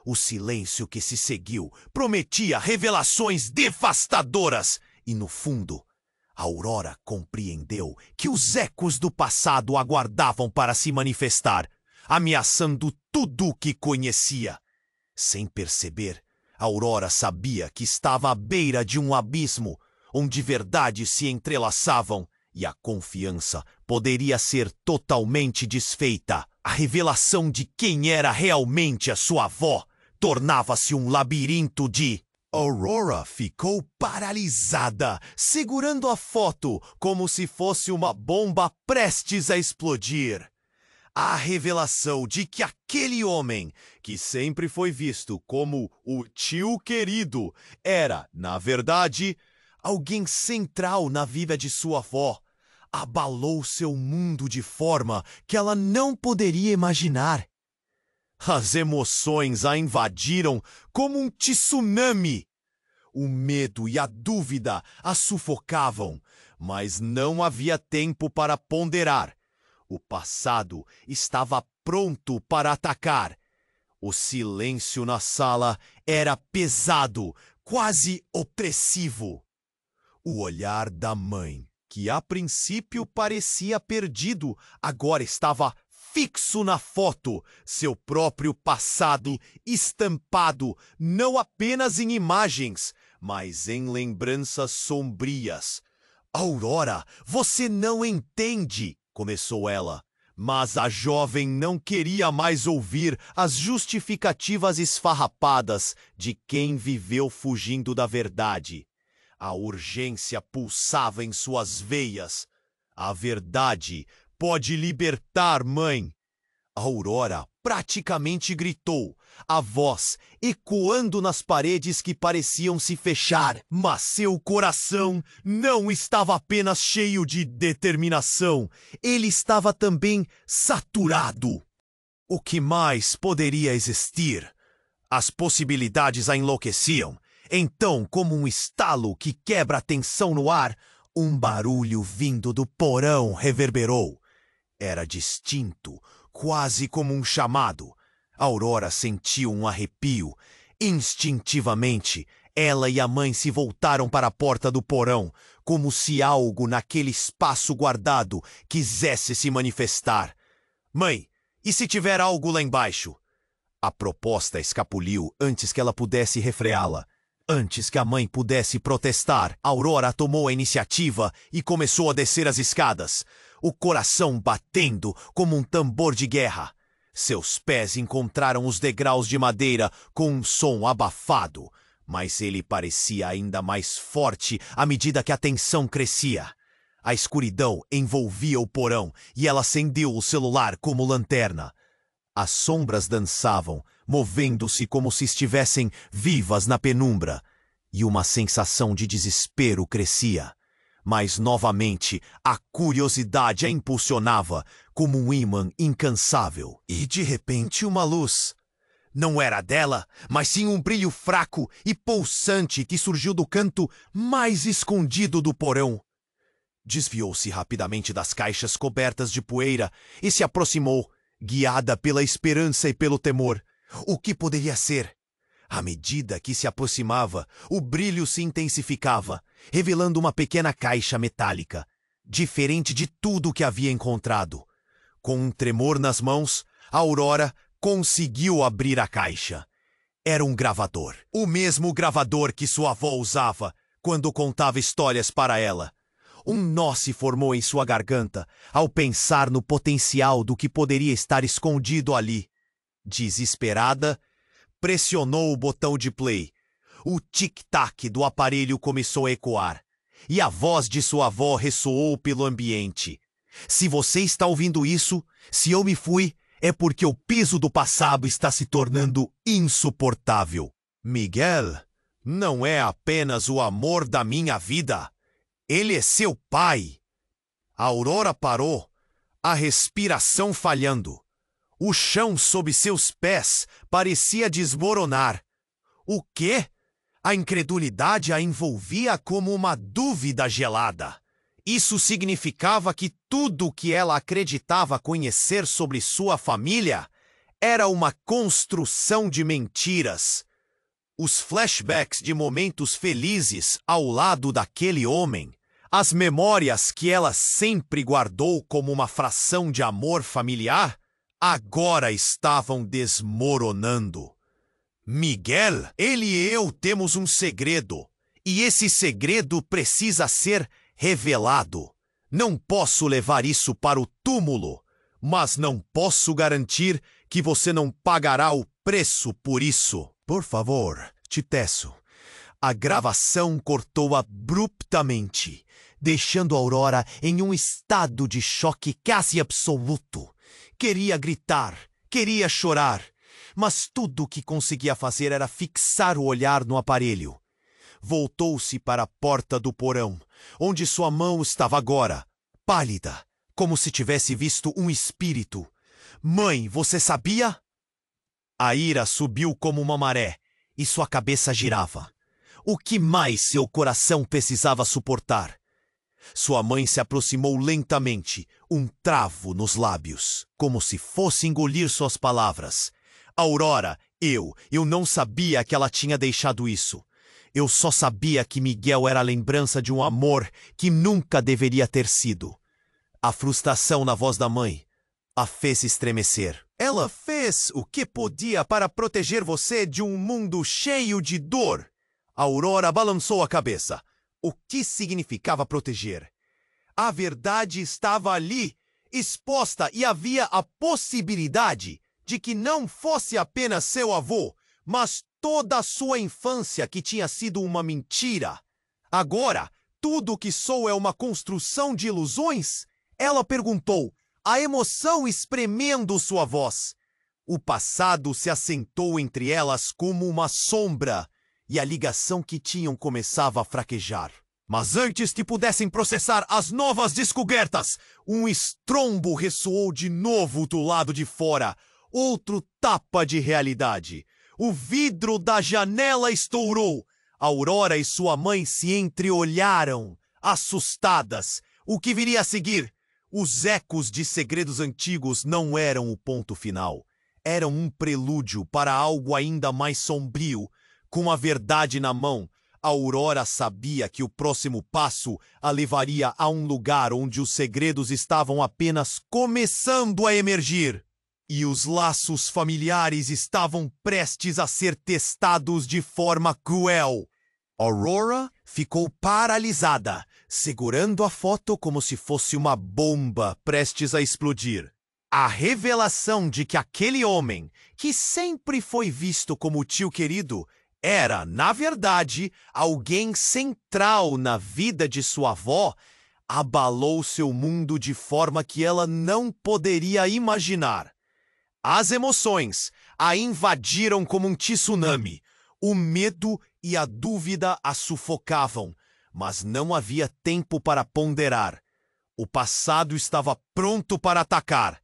O silêncio que se seguiu prometia revelações devastadoras e, no fundo, Aurora compreendeu que os ecos do passado aguardavam para se manifestar, ameaçando tudo o que conhecia. Sem perceber, Aurora sabia que estava à beira de um abismo, onde verdades se entrelaçavam e a confiança poderia ser totalmente desfeita. A revelação de quem era realmente a sua avó tornava-se um labirinto de... Aurora ficou paralisada, segurando a foto como se fosse uma bomba prestes a explodir. A revelação de que aquele homem, que sempre foi visto como o tio querido, era, na verdade, alguém central na vida de sua avó, abalou seu mundo de forma que ela não poderia imaginar. As emoções a invadiram como um tsunami. O medo e a dúvida a sufocavam, mas não havia tempo para ponderar. O passado estava pronto para atacar. O silêncio na sala era pesado, quase opressivo. O olhar da mãe, que a princípio parecia perdido, agora estava fixo na foto, seu próprio passado estampado não apenas em imagens, mas em lembranças sombrias. Aurora, você não entende, começou ela, mas a jovem não queria mais ouvir as justificativas esfarrapadas de quem viveu fugindo da verdade. A urgência pulsava em suas veias. A verdade pode libertar, mãe. Aurora praticamente gritou, a voz ecoando nas paredes que pareciam se fechar. Mas seu coração não estava apenas cheio de determinação, ele estava também saturado. O que mais poderia existir? As possibilidades a enlouqueciam. Então, como um estalo que quebra a tensão no ar, um barulho vindo do porão reverberou. Era distinto, quase como um chamado. Aurora sentiu um arrepio. Instintivamente, ela e a mãe se voltaram para a porta do porão, como se algo naquele espaço guardado quisesse se manifestar. Mãe, e se tiver algo lá embaixo? A proposta escapuliu antes que ela pudesse refreá-la. Antes que a mãe pudesse protestar, Aurora tomou a iniciativa e começou a descer as escadas, o coração batendo como um tambor de guerra. Seus pés encontraram os degraus de madeira com um som abafado, mas ele parecia ainda mais forte à medida que a tensão crescia. A escuridão envolvia o porão e ela acendeu o celular como lanterna. As sombras dançavam, movendo-se como se estivessem vivas na penumbra, e uma sensação de desespero crescia. Mas, novamente, a curiosidade a impulsionava como um ímã incansável. E, de repente, uma luz. Não era dela, mas sim um brilho fraco e pulsante que surgiu do canto mais escondido do porão. Desviou-se rapidamente das caixas cobertas de poeira e se aproximou, guiada pela esperança e pelo temor. O que poderia ser? À medida que se aproximava, o brilho se intensificava, revelando uma pequena caixa metálica, diferente de tudo o que havia encontrado. Com um tremor nas mãos, Aurora conseguiu abrir a caixa. Era um gravador. O mesmo gravador que sua avó usava quando contava histórias para ela. Um nó se formou em sua garganta ao pensar no potencial do que poderia estar escondido ali. Desesperada, pressionou o botão de play. O tic-tac do aparelho começou a ecoar, e a voz de sua avó ressoou pelo ambiente. Se você está ouvindo isso, se eu me fui, é porque o peso do passado está se tornando insuportável. Miguel não é apenas o amor da minha vida. Ele é seu pai. A Aurora parou. a respiração falhando. O chão sob seus pés parecia desmoronar. O quê? A incredulidade a envolvia como uma dúvida gelada. Isso significava que tudo o que ela acreditava conhecer sobre sua família era uma construção de mentiras. Os flashbacks de momentos felizes ao lado daquele homem, as memórias que ela sempre guardou como uma fração de amor familiar, agora estavam desmoronando. Miguel, ele e eu temos um segredo, e esse segredo precisa ser revelado. Não posso levar isso para o túmulo, mas não posso garantir que você não pagará o preço por isso. Por favor, te peço. A gravação cortou abruptamente, deixando Aurora em um estado de choque quase absoluto. Queria gritar, queria chorar, mas tudo o que conseguia fazer era fixar o olhar no aparelho. Voltou-se para a porta do porão, onde sua mão estava agora, pálida, como se tivesse visto um espírito. Mãe, você sabia? A ira subiu como uma maré, e sua cabeça girava. O que mais seu coração precisava suportar? Sua mãe se aproximou lentamente, um travo nos lábios, como se fosse engolir suas palavras. Aurora, eu não sabia que ela tinha deixado isso. Eu só sabia que Miguel era a lembrança de um amor que nunca deveria ter sido. A frustração na voz da mãe a fez estremecer. Ela fez o que podia para proteger você de um mundo cheio de dor. Aurora balançou a cabeça. O que significava proteger? A verdade estava ali, exposta, e havia a possibilidade de que não fosse apenas seu avô, mas toda a sua infância que tinha sido uma mentira. Agora, tudo o que sou é uma construção de ilusões? Ela perguntou, a emoção espremendo sua voz. O passado se assentou entre elas como uma sombra, e a ligação que tinham começava a fraquejar. Mas antes que pudessem processar as novas descobertas, um estrondo ressoou de novo do lado de fora. Outro tapa de realidade. O vidro da janela estourou. Aurora e sua mãe se entreolharam, assustadas. O que viria a seguir? Os ecos de segredos antigos não eram o ponto final. Eram um prelúdio para algo ainda mais sombrio. Com a verdade na mão, Aurora sabia que o próximo passo a levaria a um lugar onde os segredos estavam apenas começando a emergir. E os laços familiares estavam prestes a ser testados de forma cruel. Aurora ficou paralisada, segurando a foto como se fosse uma bomba prestes a explodir. A revelação de que aquele homem, que sempre foi visto como o tio querido, era, na verdade, alguém central na vida de sua avó, abalou seu mundo de forma que ela não poderia imaginar. As emoções a invadiram como um tsunami. O medo e a dúvida a sufocavam, mas não havia tempo para ponderar. O passado estava pronto para atacar.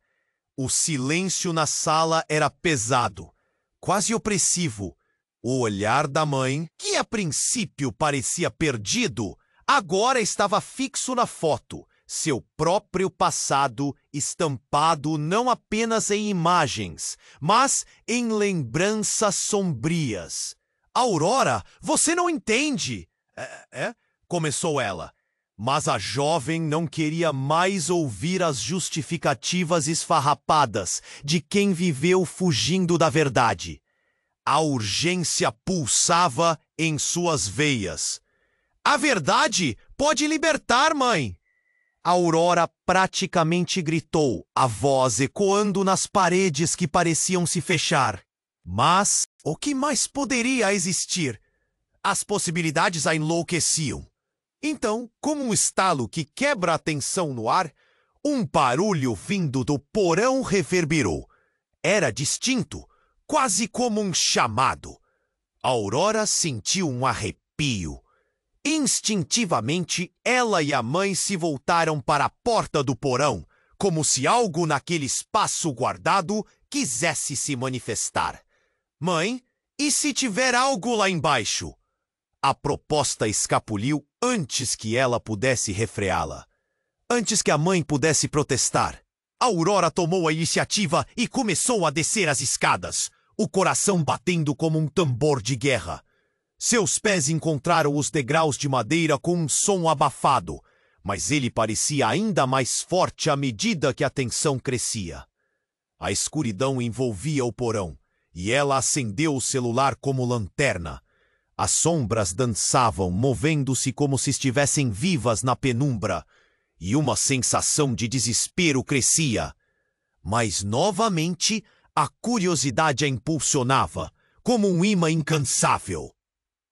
O silêncio na sala era pesado, quase opressivo. O olhar da mãe, que a princípio parecia perdido, agora estava fixo na foto, seu próprio passado estampado não apenas em imagens, mas em lembranças sombrias. Aurora, você não entende! Começou ela. Mas a jovem não queria mais ouvir as justificativas esfarrapadas de quem viveu fugindo da verdade. A urgência pulsava em suas veias. A verdade pode libertar, mãe! Aurora praticamente gritou, a voz ecoando nas paredes que pareciam se fechar. Mas o que mais poderia existir? As possibilidades a enlouqueciam. Então, como um estalo que quebra a tensão no ar, um barulho vindo do porão reverberou. Era distinto, quase como um chamado. Aurora sentiu um arrepio. Instintivamente, ela e a mãe se voltaram para a porta do porão, como se algo naquele espaço guardado quisesse se manifestar. Mãe, e se tiver algo lá embaixo? A proposta escapuliu antes que ela pudesse refreá-la. Antes que a mãe pudesse protestar, Aurora tomou a iniciativa e começou a descer as escadas, o coração batendo como um tambor de guerra. Seus pés encontraram os degraus de madeira com um som abafado, mas ele parecia ainda mais forte à medida que a tensão crescia. A escuridão envolvia o porão, e ela acendeu o celular como lanterna. As sombras dançavam, movendo-se como se estivessem vivas na penumbra, e uma sensação de desespero crescia. Mas, novamente, a curiosidade a impulsionava, como um imã incansável.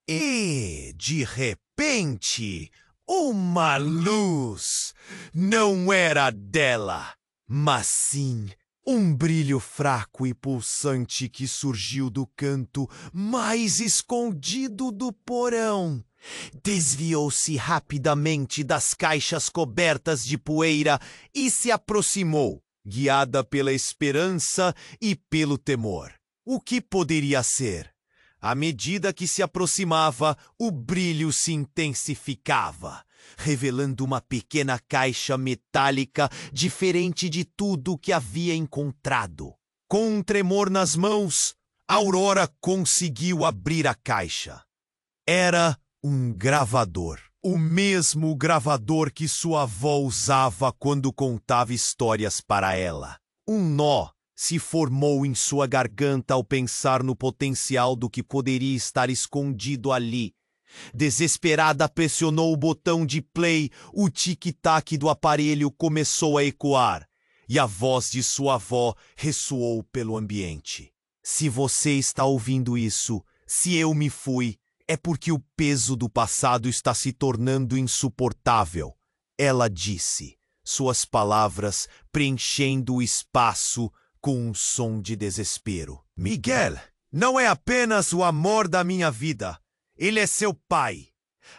E, de repente, uma luz! Não era dela, mas sim um brilho fraco e pulsante que surgiu do canto mais escondido do porão. Desviou-se rapidamente das caixas cobertas de poeira e se aproximou, guiada pela esperança e pelo temor. O que poderia ser? À medida que se aproximava, o brilho se intensificava, revelando uma pequena caixa metálica diferente de tudo o que havia encontrado. Com um tremor nas mãos, Aurora conseguiu abrir a caixa. Era um gravador. O mesmo gravador que sua avó usava quando contava histórias para ela. Um nó se formou em sua garganta ao pensar no potencial do que poderia estar escondido ali. Desesperada, pressionou o botão de play, o tic-tac do aparelho começou a ecoar, e a voz de sua avó ressoou pelo ambiente. Se você está ouvindo isso, se eu me fui, é porque o peso do passado está se tornando insuportável. Ela disse, suas palavras preenchendo o espaço com um som de desespero. Miguel não é apenas o amor da minha vida. Ele é seu pai.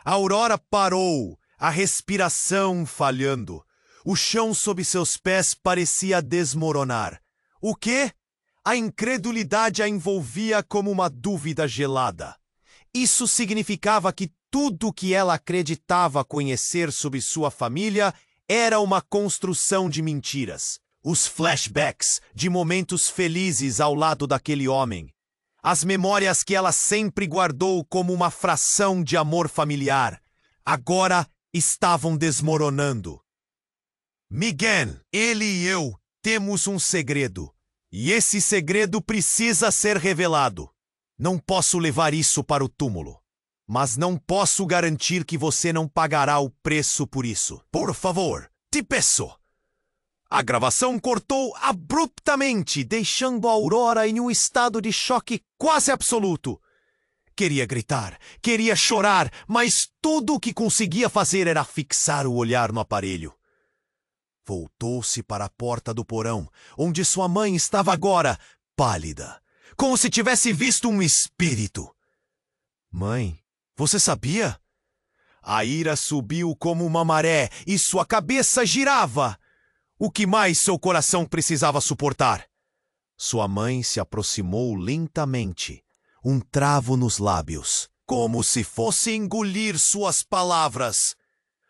A Aurora parou, a respiração falhando. O chão sob seus pés parecia desmoronar. O quê? A incredulidade a envolvia como uma dúvida gelada. Isso significava que tudo que ela acreditava conhecer sobre sua família era uma construção de mentiras. Os flashbacks de momentos felizes ao lado daquele homem. As memórias que ela sempre guardou como uma fração de amor familiar, agora estavam desmoronando. Miguel, ele e eu temos um segredo, e esse segredo precisa ser revelado. Não posso levar isso para o túmulo, mas não posso garantir que você não pagará o preço por isso. Por favor, te peço. A gravação cortou abruptamente, deixando a Aurora em um estado de choque quase absoluto. Queria gritar, queria chorar, mas tudo o que conseguia fazer era fixar o olhar no aparelho. Voltou-se para a porta do porão, onde sua mãe estava agora, pálida, como se tivesse visto um espírito. Mãe, você sabia? A ira subiu como uma maré e sua cabeça girava. O que mais seu coração precisava suportar? Sua mãe se aproximou lentamente, um travo nos lábios, como se fosse engolir suas palavras.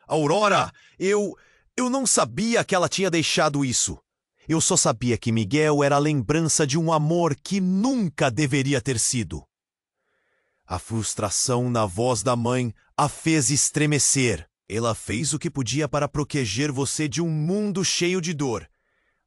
Aurora, eu não sabia que ela tinha deixado isso. Eu só sabia que Miguel era a lembrança de um amor que nunca deveria ter sido. A frustração na voz da mãe a fez estremecer. Ela fez o que podia para proteger você de um mundo cheio de dor.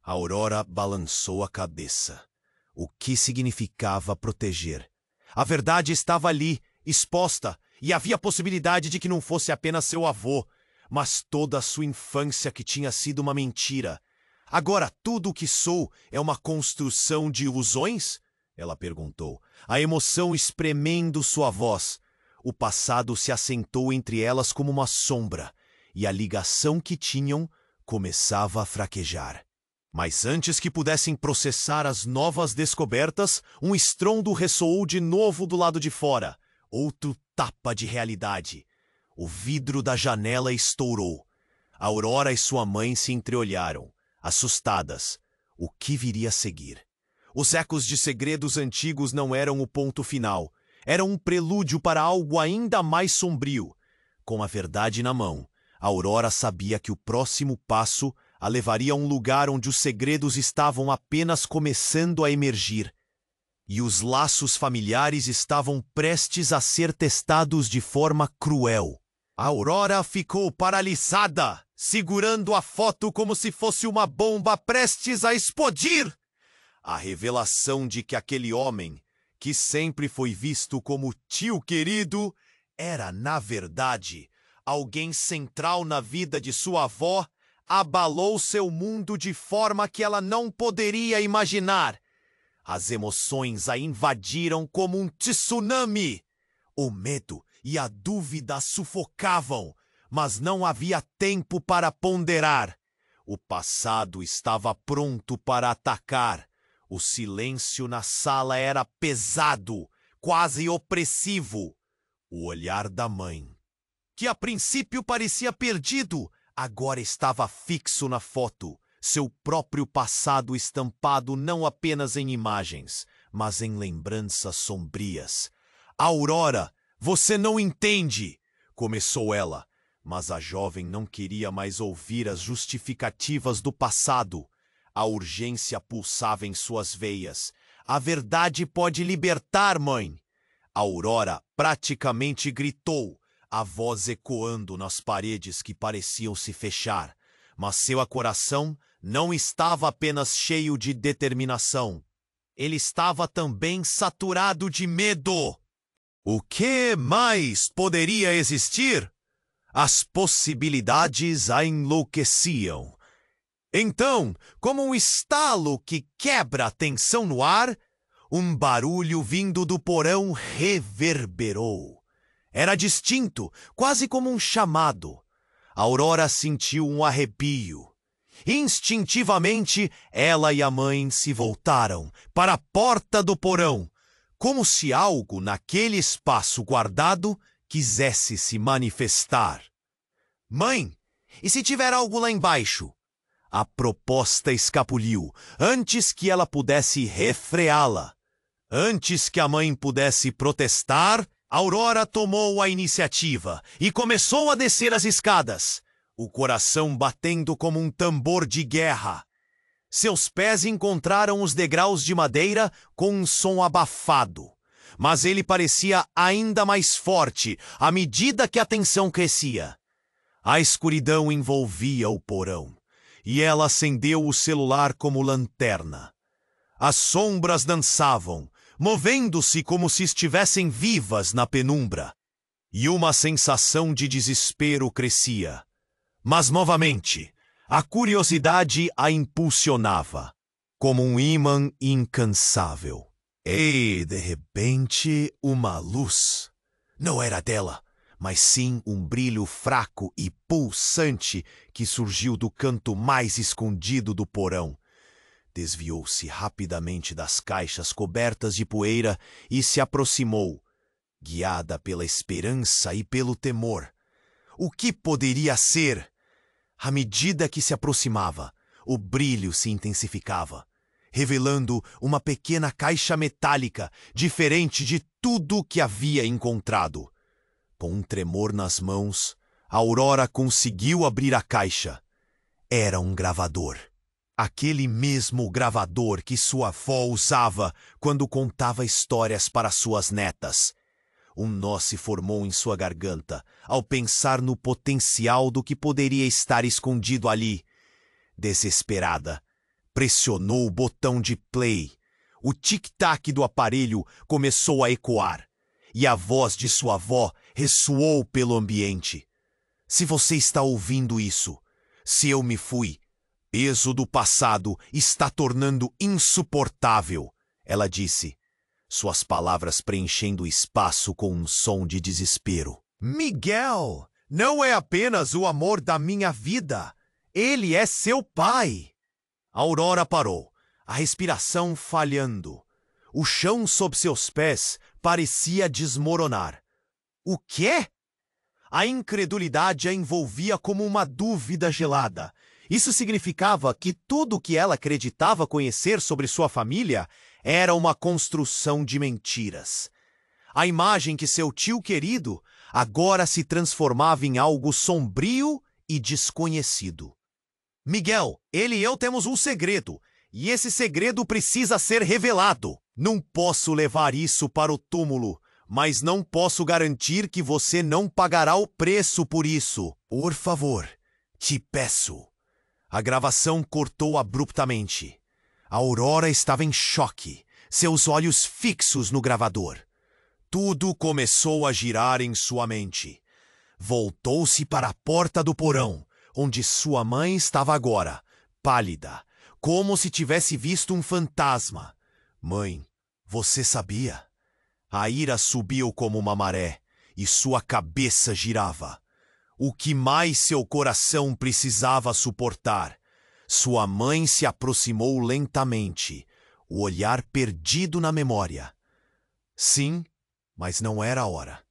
A Aurora balançou a cabeça. O que significava proteger? A verdade estava ali, exposta, e havia a possibilidade de que não fosse apenas seu avô, mas toda a sua infância que tinha sido uma mentira. Agora tudo o que sou é uma construção de ilusões? Ela perguntou, a emoção espremendo sua voz. O passado se assentou entre elas como uma sombra, e a ligação que tinham começava a fraquejar. Mas antes que pudessem processar as novas descobertas, um estrondo ressoou de novo do lado de fora. Outro tapa de realidade. O vidro da janela estourou. A Aurora e sua mãe se entreolharam. assustadas. O que viria a seguir? Os ecos de segredos antigos não eram o ponto final. Eram um prelúdio para algo ainda mais sombrio. Com a verdade na mão, Aurora sabia que o próximo passo a levaria a um lugar onde os segredos estavam apenas começando a emergir. E os laços familiares estavam prestes a ser testados de forma cruel. Aurora ficou paralisada, segurando a foto como se fosse uma bomba prestes a explodir. A revelação de que aquele homem, que sempre foi visto como tio querido, era, na verdade, alguém central na vida de sua avó, abalou seu mundo de forma que ela não poderia imaginar. As emoções a invadiram como um tsunami. O medo e a dúvida a sufocavam, mas não havia tempo para ponderar. O passado estava pronto para atacar. O silêncio na sala era pesado, quase opressivo. O olhar da mãe, que a princípio parecia perdido, agora estava fixo na foto, seu próprio passado estampado não apenas em imagens, mas em lembranças sombrias. Aurora, você não entende, começou ela, mas a jovem não queria mais ouvir as justificativas do passado. A urgência pulsava em suas veias. A verdade pode libertar, mãe. Aurora praticamente gritou, a voz ecoando nas paredes que pareciam se fechar. Mas seu coração não estava apenas cheio de determinação. Ele estava também saturado de medo. O que mais poderia existir? As possibilidades a enlouqueciam. Então, como um estalo que quebra a tensão no ar, um barulho vindo do porão reverberou. Era distinto, quase como um chamado. Aurora sentiu um arrepio. Instintivamente, ela e a mãe se voltaram para a porta do porão, como se algo naquele espaço guardado quisesse se manifestar. Mãe, e se tiver algo lá embaixo? A proposta escapuliu, antes que ela pudesse refreá-la. Antes que a mãe pudesse protestar, Aurora tomou a iniciativa e começou a descer as escadas, o coração batendo como um tambor de guerra. Seus pés encontraram os degraus de madeira com um som abafado, mas ele parecia ainda mais forte à medida que a tensão crescia. A escuridão envolvia o porão. E ela acendeu o celular como lanterna. As sombras dançavam, movendo-se como se estivessem vivas na penumbra. E uma sensação de desespero crescia. Mas, novamente, a curiosidade a impulsionava, como um ímã incansável. E, de repente, uma luz. Não era dela, mas sim um brilho fraco e pulsante que surgiu do canto mais escondido do porão. Desviou-se rapidamente das caixas cobertas de poeira e se aproximou, guiada pela esperança e pelo temor. O que poderia ser? À medida que se aproximava, o brilho se intensificava, revelando uma pequena caixa metálica diferente de tudo que havia encontrado. Com um tremor nas mãos, Aurora conseguiu abrir a caixa. Era um gravador. Aquele mesmo gravador que sua avó usava quando contava histórias para suas netas. Um nó se formou em sua garganta ao pensar no potencial do que poderia estar escondido ali. Desesperada, pressionou o botão de play. O tic-tac do aparelho começou a ecoar. E a voz de sua avó ressoou pelo ambiente. Se você está ouvindo isso, se eu me fui, peso do passado está tornando insuportável, ela disse, suas palavras preenchendo o espaço com um som de desespero. Miguel, não é apenas o amor da minha vida, ele é seu pai. Aurora parou, a respiração falhando. O chão sob seus pés parecia desmoronar. O quê? A incredulidade a envolvia como uma dúvida gelada, Isso significava que tudo o que ela acreditava conhecer sobre sua família era uma construção de mentiras. A imagem que seu tio querido agora se transformava em algo sombrio e desconhecido. Miguel, ele e eu temos um segredo, e esse segredo precisa ser revelado. Não posso levar isso para o túmulo, mas não posso garantir que você não pagará o preço por isso. Por favor, te peço. A gravação cortou abruptamente. A Aurora estava em choque, seus olhos fixos no gravador. Tudo começou a girar em sua mente. Voltou-se para a porta do porão, onde sua mãe estava agora, pálida, como se tivesse visto um fantasma. Mãe, você sabia? A ira subiu como uma maré, e sua cabeça girava. O que mais seu coração precisava suportar? Sua mãe se aproximou lentamente, o olhar perdido na memória. Sim, mas não era a hora.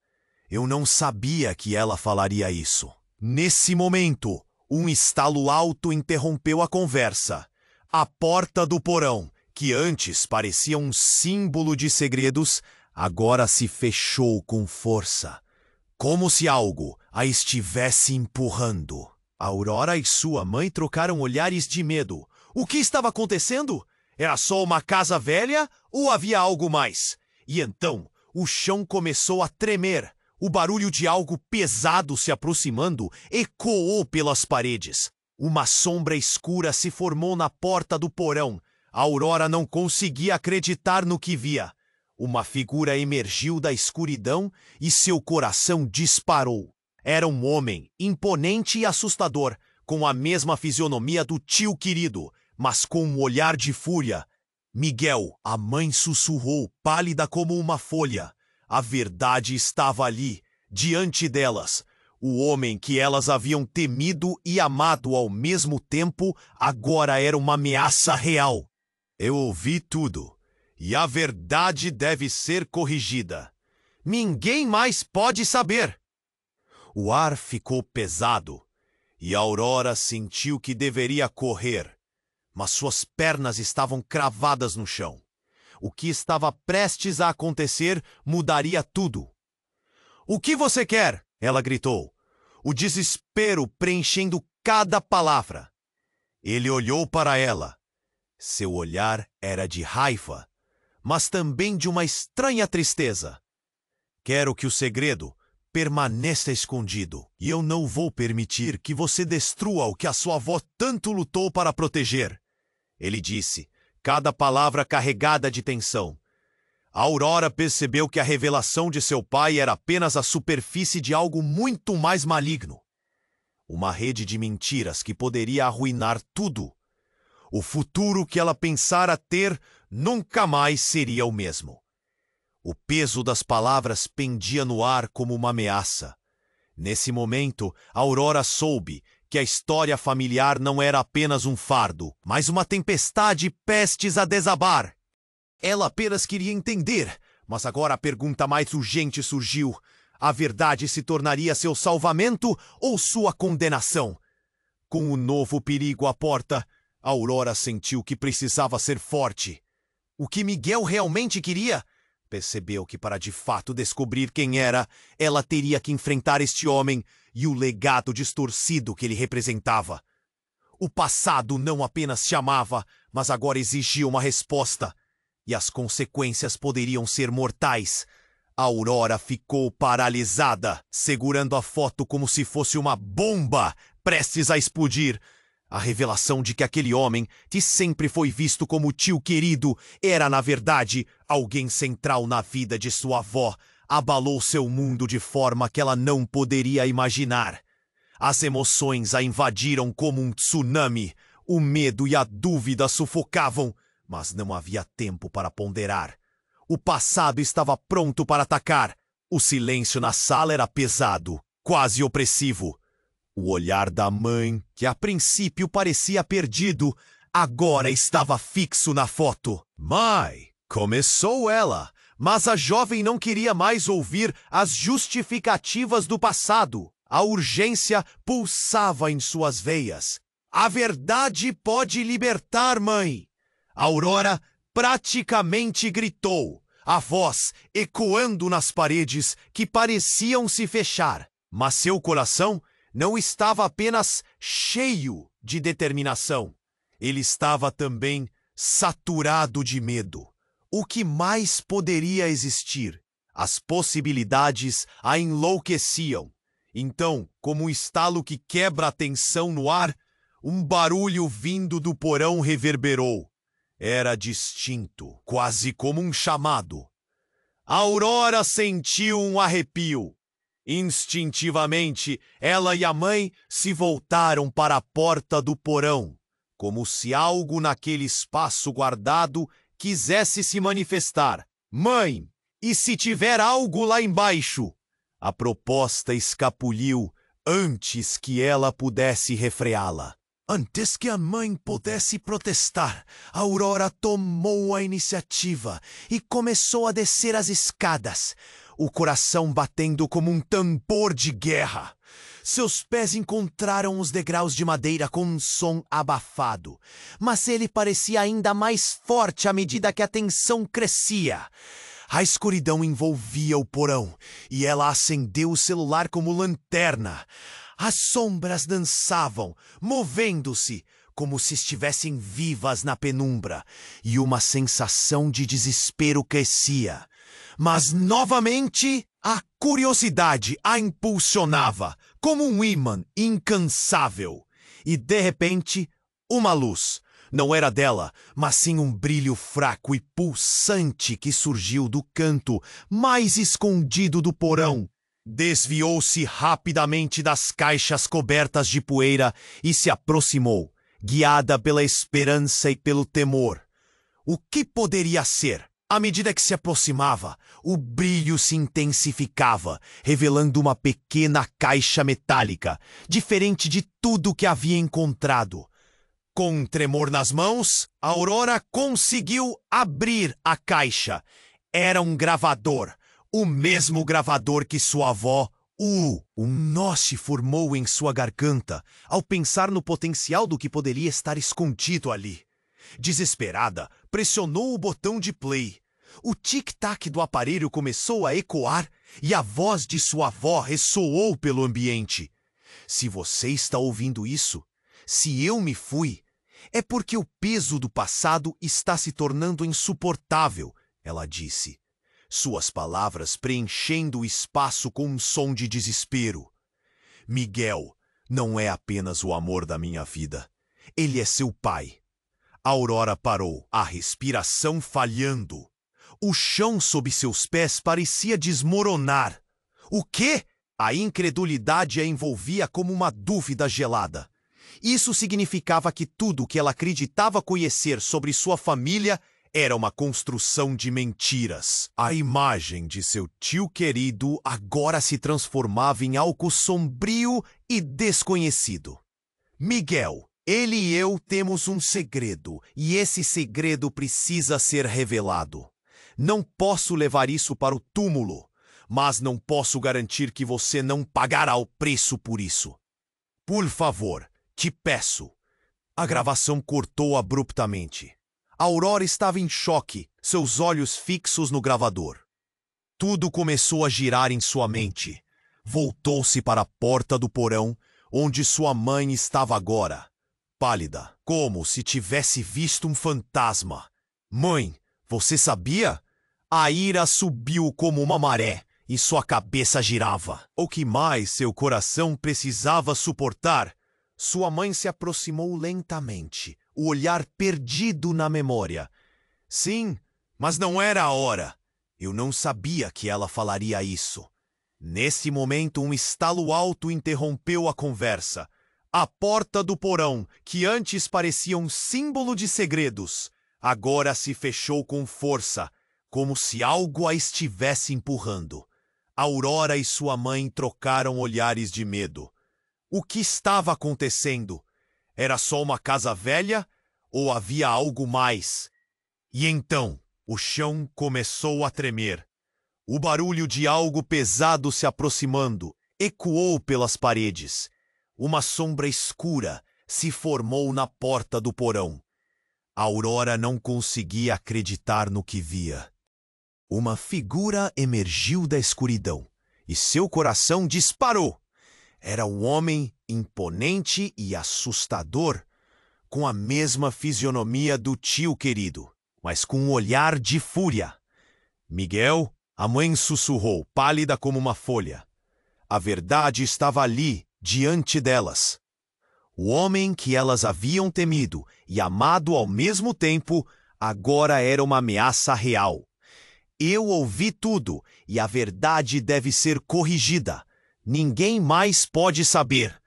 Eu não sabia que ela falaria isso. Nesse momento, um estalo alto interrompeu a conversa. A porta do porão, que antes parecia um símbolo de segredos, agora se fechou com força, como se algo a estivesse empurrando. A Aurora e sua mãe trocaram olhares de medo. O que estava acontecendo? Era só uma casa velha ou havia algo mais? E então, o chão começou a tremer. O barulho de algo pesado se aproximando ecoou pelas paredes. Uma sombra escura se formou na porta do porão. A Aurora não conseguia acreditar no que via. Uma figura emergiu da escuridão e seu coração disparou. Era um homem, imponente e assustador, com a mesma fisionomia do tio querido, mas com um olhar de fúria. Miguel, a mãe sussurrou, pálida como uma folha. A verdade estava ali, diante delas. O homem que elas haviam temido e amado ao mesmo tempo, agora era uma ameaça real. Eu ouvi tudo, e a verdade deve ser corrigida. Ninguém mais pode saber. O ar ficou pesado, e a Aurora sentiu que deveria correr, mas suas pernas estavam cravadas no chão. O que estava prestes a acontecer mudaria tudo. "O que você quer?" ela gritou, o desespero preenchendo cada palavra. Ele olhou para ela. Seu olhar era de raiva, mas também de uma estranha tristeza. "Quero que o segredo permaneça escondido, e eu não vou permitir que você destrua o que a sua avó tanto lutou para proteger", ele disse, cada palavra carregada de tensão. A Aurora percebeu que a revelação de seu pai era apenas a superfície de algo muito mais maligno. Uma rede de mentiras que poderia arruinar tudo. O futuro que ela pensara ter nunca mais seria o mesmo. O peso das palavras pendia no ar como uma ameaça. Nesse momento, a Aurora soube que a história familiar não era apenas um fardo, mas uma tempestade prestes a desabar. Ela apenas queria entender, mas agora a pergunta mais urgente surgiu. A verdade se tornaria seu salvamento ou sua condenação? Com o novo perigo à porta, a Aurora sentiu que precisava ser forte. O que Miguel realmente queria? Percebeu que para de fato descobrir quem era, ela teria que enfrentar este homem e o legado distorcido que ele representava. O passado não apenas chamava, mas agora exigia uma resposta. E as consequências poderiam ser mortais. A Aurora ficou paralisada, segurando a foto como se fosse uma bomba prestes a explodir. A revelação de que aquele homem, que sempre foi visto como tio querido, era, na verdade, alguém central na vida de sua avó, abalou seu mundo de forma que ela não poderia imaginar. As emoções a invadiram como um tsunami. O medo e a dúvida sufocavam, mas não havia tempo para ponderar. O passado estava pronto para atacar. O silêncio na sala era pesado, quase opressivo. O olhar da mãe, que a princípio parecia perdido, agora estava fixo na foto. "Mãe!" começou ela, mas a jovem não queria mais ouvir as justificativas do passado. A urgência pulsava em suas veias. A verdade pode libertar, mãe! Aurora praticamente gritou, a voz ecoando nas paredes que pareciam se fechar. Mas seu coração não estava apenas cheio de determinação. Ele estava também saturado de medo. O que mais poderia existir? As possibilidades a enlouqueciam. Então, como um estalo que quebra a tensão no ar, um barulho vindo do porão reverberou. Era distinto, quase como um chamado. Aurora sentiu um arrepio. Instintivamente, ela e a mãe se voltaram para a porta do porão, como se algo naquele espaço guardado quisesse se manifestar. Mãe, e se tiver algo lá embaixo? A proposta escapuliu antes que ela pudesse refreá-la. Antes que a mãe pudesse protestar, Aurora tomou a iniciativa e começou a descer as escadas, o coração batendo como um tambor de guerra. Seus pés encontraram os degraus de madeira com um som abafado, mas ele parecia ainda mais forte à medida que a tensão crescia. A escuridão envolvia o porão e ela acendeu o celular como lanterna. As sombras dançavam, movendo-se, como se estivessem vivas na penumbra, e uma sensação de desespero crescia. Mas, novamente, a curiosidade a impulsionava, como um ímã incansável. E, de repente, uma luz. Não era dela, mas sim um brilho fraco e pulsante que surgiu do canto mais escondido do porão. Desviou-se rapidamente das caixas cobertas de poeira e se aproximou, guiada pela esperança e pelo temor. O que poderia ser? À medida que se aproximava, o brilho se intensificava, revelando uma pequena caixa metálica, diferente de tudo que havia encontrado. Com um tremor nas mãos, Aurora conseguiu abrir a caixa. Era um gravador. O mesmo gravador que sua avó, um nó se formou em sua garganta ao pensar no potencial do que poderia estar escondido ali. Desesperada, pressionou o botão de play. O tic-tac do aparelho começou a ecoar e a voz de sua avó ressoou pelo ambiente. Se você está ouvindo isso, se eu me fui, é porque o peso do passado está se tornando insuportável, ela disse. Suas palavras preenchendo o espaço com um som de desespero. Miguel não é apenas o amor da minha vida. Ele é seu pai. Aurora parou, a respiração falhando. O chão sob seus pés parecia desmoronar. O quê? A incredulidade a envolvia como uma dúvida gelada. Isso significava que tudo o que ela acreditava conhecer sobre sua família era uma construção de mentiras. A imagem de seu tio querido agora se transformava em algo sombrio e desconhecido. Miguel, ele e eu temos um segredo, e esse segredo precisa ser revelado. Não posso levar isso para o túmulo, mas não posso garantir que você não pagará o preço por isso. Por favor, te peço. A gravação cortou abruptamente. Aurora estava em choque, seus olhos fixos no gravador. Tudo começou a girar em sua mente. Voltou-se para a porta do porão, onde sua mãe estava agora, pálida, como se tivesse visto um fantasma. Mãe, você sabia? A ira subiu como uma maré e sua cabeça girava. O que mais seu coração precisava suportar? Sua mãe se aproximou lentamente, o olhar perdido na memória. Sim, mas não era a hora. Eu não sabia que ela falaria isso. Nesse momento, um estalo alto interrompeu a conversa. A porta do porão, que antes parecia um símbolo de segredos, agora se fechou com força, como se algo a estivesse empurrando. Aurora e sua mãe trocaram olhares de medo. O que estava acontecendo? Era só uma casa velha ou havia algo mais? E então, o chão começou a tremer. O barulho de algo pesado se aproximando ecoou pelas paredes. Uma sombra escura, se formou na porta do porão. Aurora não conseguia acreditar no que via. Uma figura emergiu da escuridão e seu coração disparou. Era um homem imponente e assustador, com a mesma fisionomia do tio querido, mas com um olhar de fúria. Miguel, a mãe sussurrou, pálida como uma folha. A verdade estava ali, diante delas. O homem que elas haviam temido e amado ao mesmo tempo, agora era uma ameaça real. Eu ouvi tudo, e a verdade deve ser corrigida. Ninguém mais pode saber.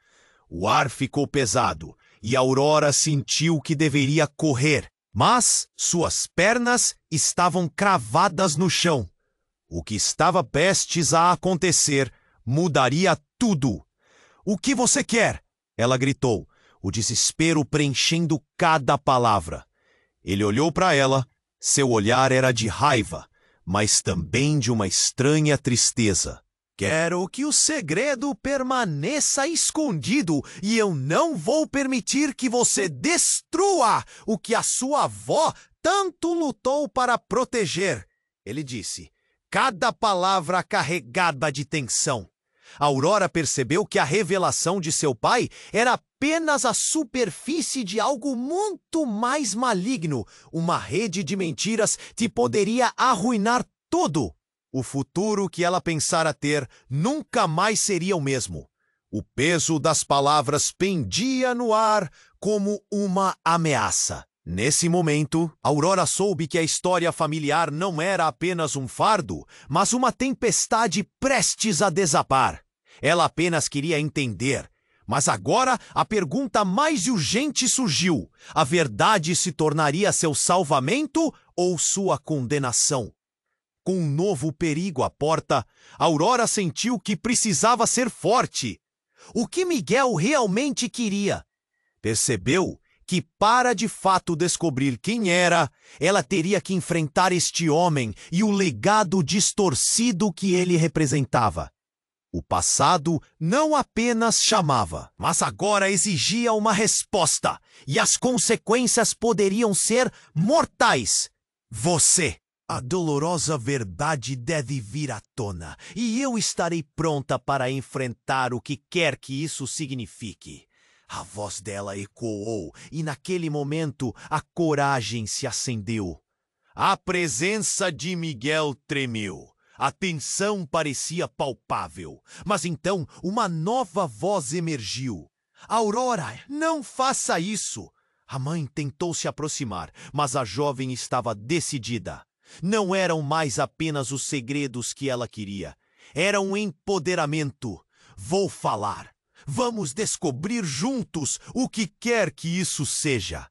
O ar ficou pesado, e Aurora sentiu que deveria correr, mas suas pernas estavam cravadas no chão. O que estava prestes a acontecer mudaria tudo. "O que você quer?" ela gritou, o desespero preenchendo cada palavra. Ele olhou para ela. Seu olhar era de raiva, mas também de uma estranha tristeza. "Quero que o segredo permaneça escondido e eu não vou permitir que você destrua o que a sua avó tanto lutou para proteger", ele disse, cada palavra carregada de tensão. Aurora percebeu que a revelação de seu pai era apenas a superfície de algo muito mais maligno, uma rede de mentiras que poderia arruinar tudo. O futuro que ela pensara ter nunca mais seria o mesmo. O peso das palavras pendia no ar como uma ameaça. Nesse momento, Aurora soube que a história familiar não era apenas um fardo, mas uma tempestade prestes a desabar. Ela apenas queria entender. Mas agora a pergunta mais urgente surgiu: a verdade se tornaria seu salvamento ou sua condenação? Com um novo perigo à porta, Aurora sentiu que precisava ser forte. O que Miguel realmente queria? Percebeu que, para de fato descobrir quem era, ela teria que enfrentar este homem e o legado distorcido que ele representava. O passado não apenas chamava, mas agora exigia uma resposta, e as consequências poderiam ser mortais. Você! A dolorosa verdade deve vir à tona, e eu estarei pronta para enfrentar o que quer que isso signifique. A voz dela ecoou, e naquele momento a coragem se acendeu. A presença de Miguel tremeu. A tensão parecia palpável, mas então uma nova voz emergiu. "Aurora, não faça isso!" A mãe tentou se aproximar, mas a jovem estava decidida. Não eram mais apenas os segredos que ela queria. Era um empoderamento. "Vou falar. Vamos descobrir juntos o que quer que isso seja.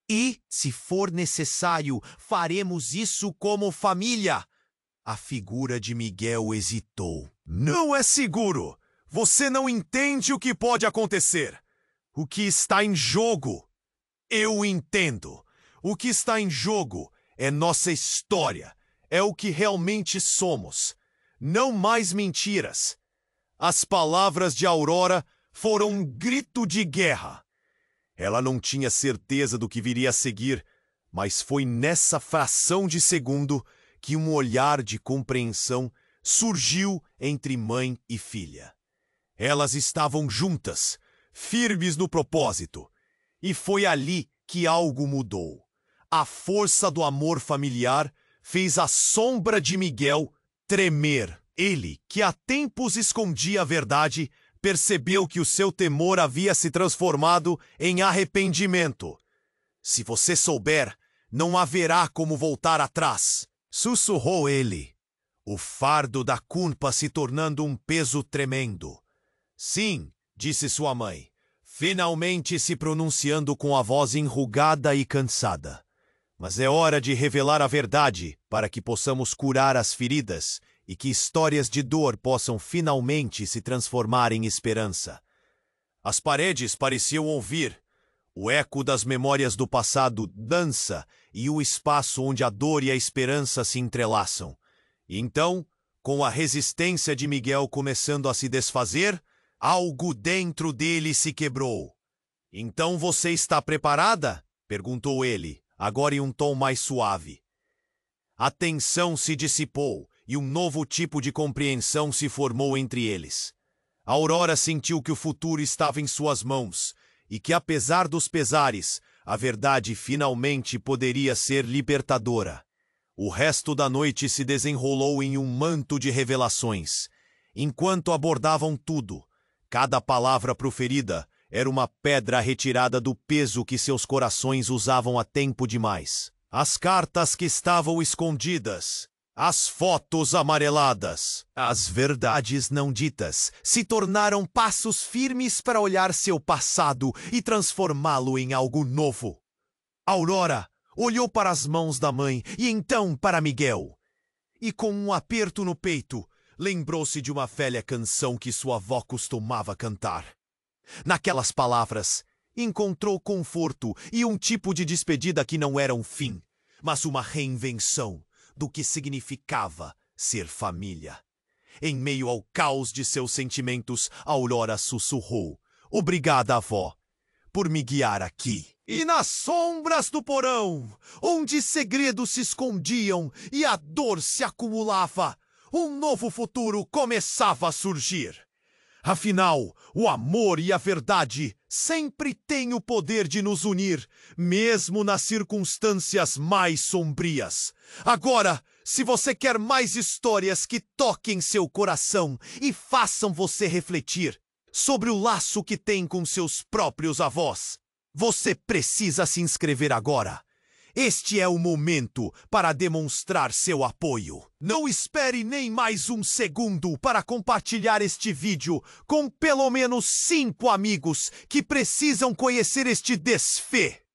E, se for necessário, faremos isso como família." A figura de Miguel hesitou. "Não é seguro. Você não entende o que pode acontecer. O que está em jogo." "Eu entendo. O que está em jogo é nossa história. É o que realmente somos. Não mais mentiras." As palavras de Aurora foram um grito de guerra. Ela não tinha certeza do que viria a seguir, mas foi nessa fração de segundo que um olhar de compreensão surgiu entre mãe e filha. Elas estavam juntas, firmes no propósito, e foi ali que algo mudou. A força do amor familiar fez a sombra de Miguel tremer. Ele, que há tempos escondia a verdade, percebeu que o seu temor havia se transformado em arrependimento. "Se você souber, não haverá como voltar atrás", sussurrou ele, o fardo da culpa se tornando um peso tremendo. "Sim", disse sua mãe, finalmente se pronunciando com a voz enrugada e cansada. "Mas é hora de revelar a verdade para que possamos curar as feridas e que histórias de dor possam finalmente se transformar em esperança." As paredes pareciam ouvir. O eco das memórias do passado dança e o espaço onde a dor e a esperança se entrelaçam. E então, com a resistência de Miguel começando a se desfazer, algo dentro dele se quebrou. Então você está preparada? Perguntou ele, agora em um tom mais suave. A tensão se dissipou e um novo tipo de compreensão se formou entre eles. Aurora sentiu que o futuro estava em suas mãos e que, apesar dos pesares, a verdade finalmente poderia ser libertadora. O resto da noite se desenrolou em um manto de revelações. Enquanto abordavam tudo, cada palavra proferida era uma pedra retirada do peso que seus corações usavam há tempo demais. As cartas que estavam escondidas, as fotos amareladas, as verdades não ditas se tornaram passos firmes para olhar seu passado e transformá-lo em algo novo. Aurora olhou para as mãos da mãe e então para Miguel. E com um aperto no peito, lembrou-se de uma velha canção que sua avó costumava cantar. Naquelas palavras, encontrou conforto e um tipo de despedida que não era um fim, mas uma reinvenção do que significava ser família. Em meio ao caos de seus sentimentos, Aurora sussurrou: "Obrigada, avó, por me guiar aqui." E nas sombras do porão, onde segredos se escondiam e a dor se acumulava, um novo futuro começava a surgir. Afinal, o amor e a verdade sempre têm o poder de nos unir, mesmo nas circunstâncias mais sombrias. Agora, se você quer mais histórias que toquem seu coração e façam você refletir sobre o laço que tem com seus próprios avós, você precisa se inscrever agora. Este é o momento para demonstrar seu apoio. Não espere nem mais um segundo para compartilhar este vídeo com pelo menos 5 amigos que precisam conhecer este desfecho.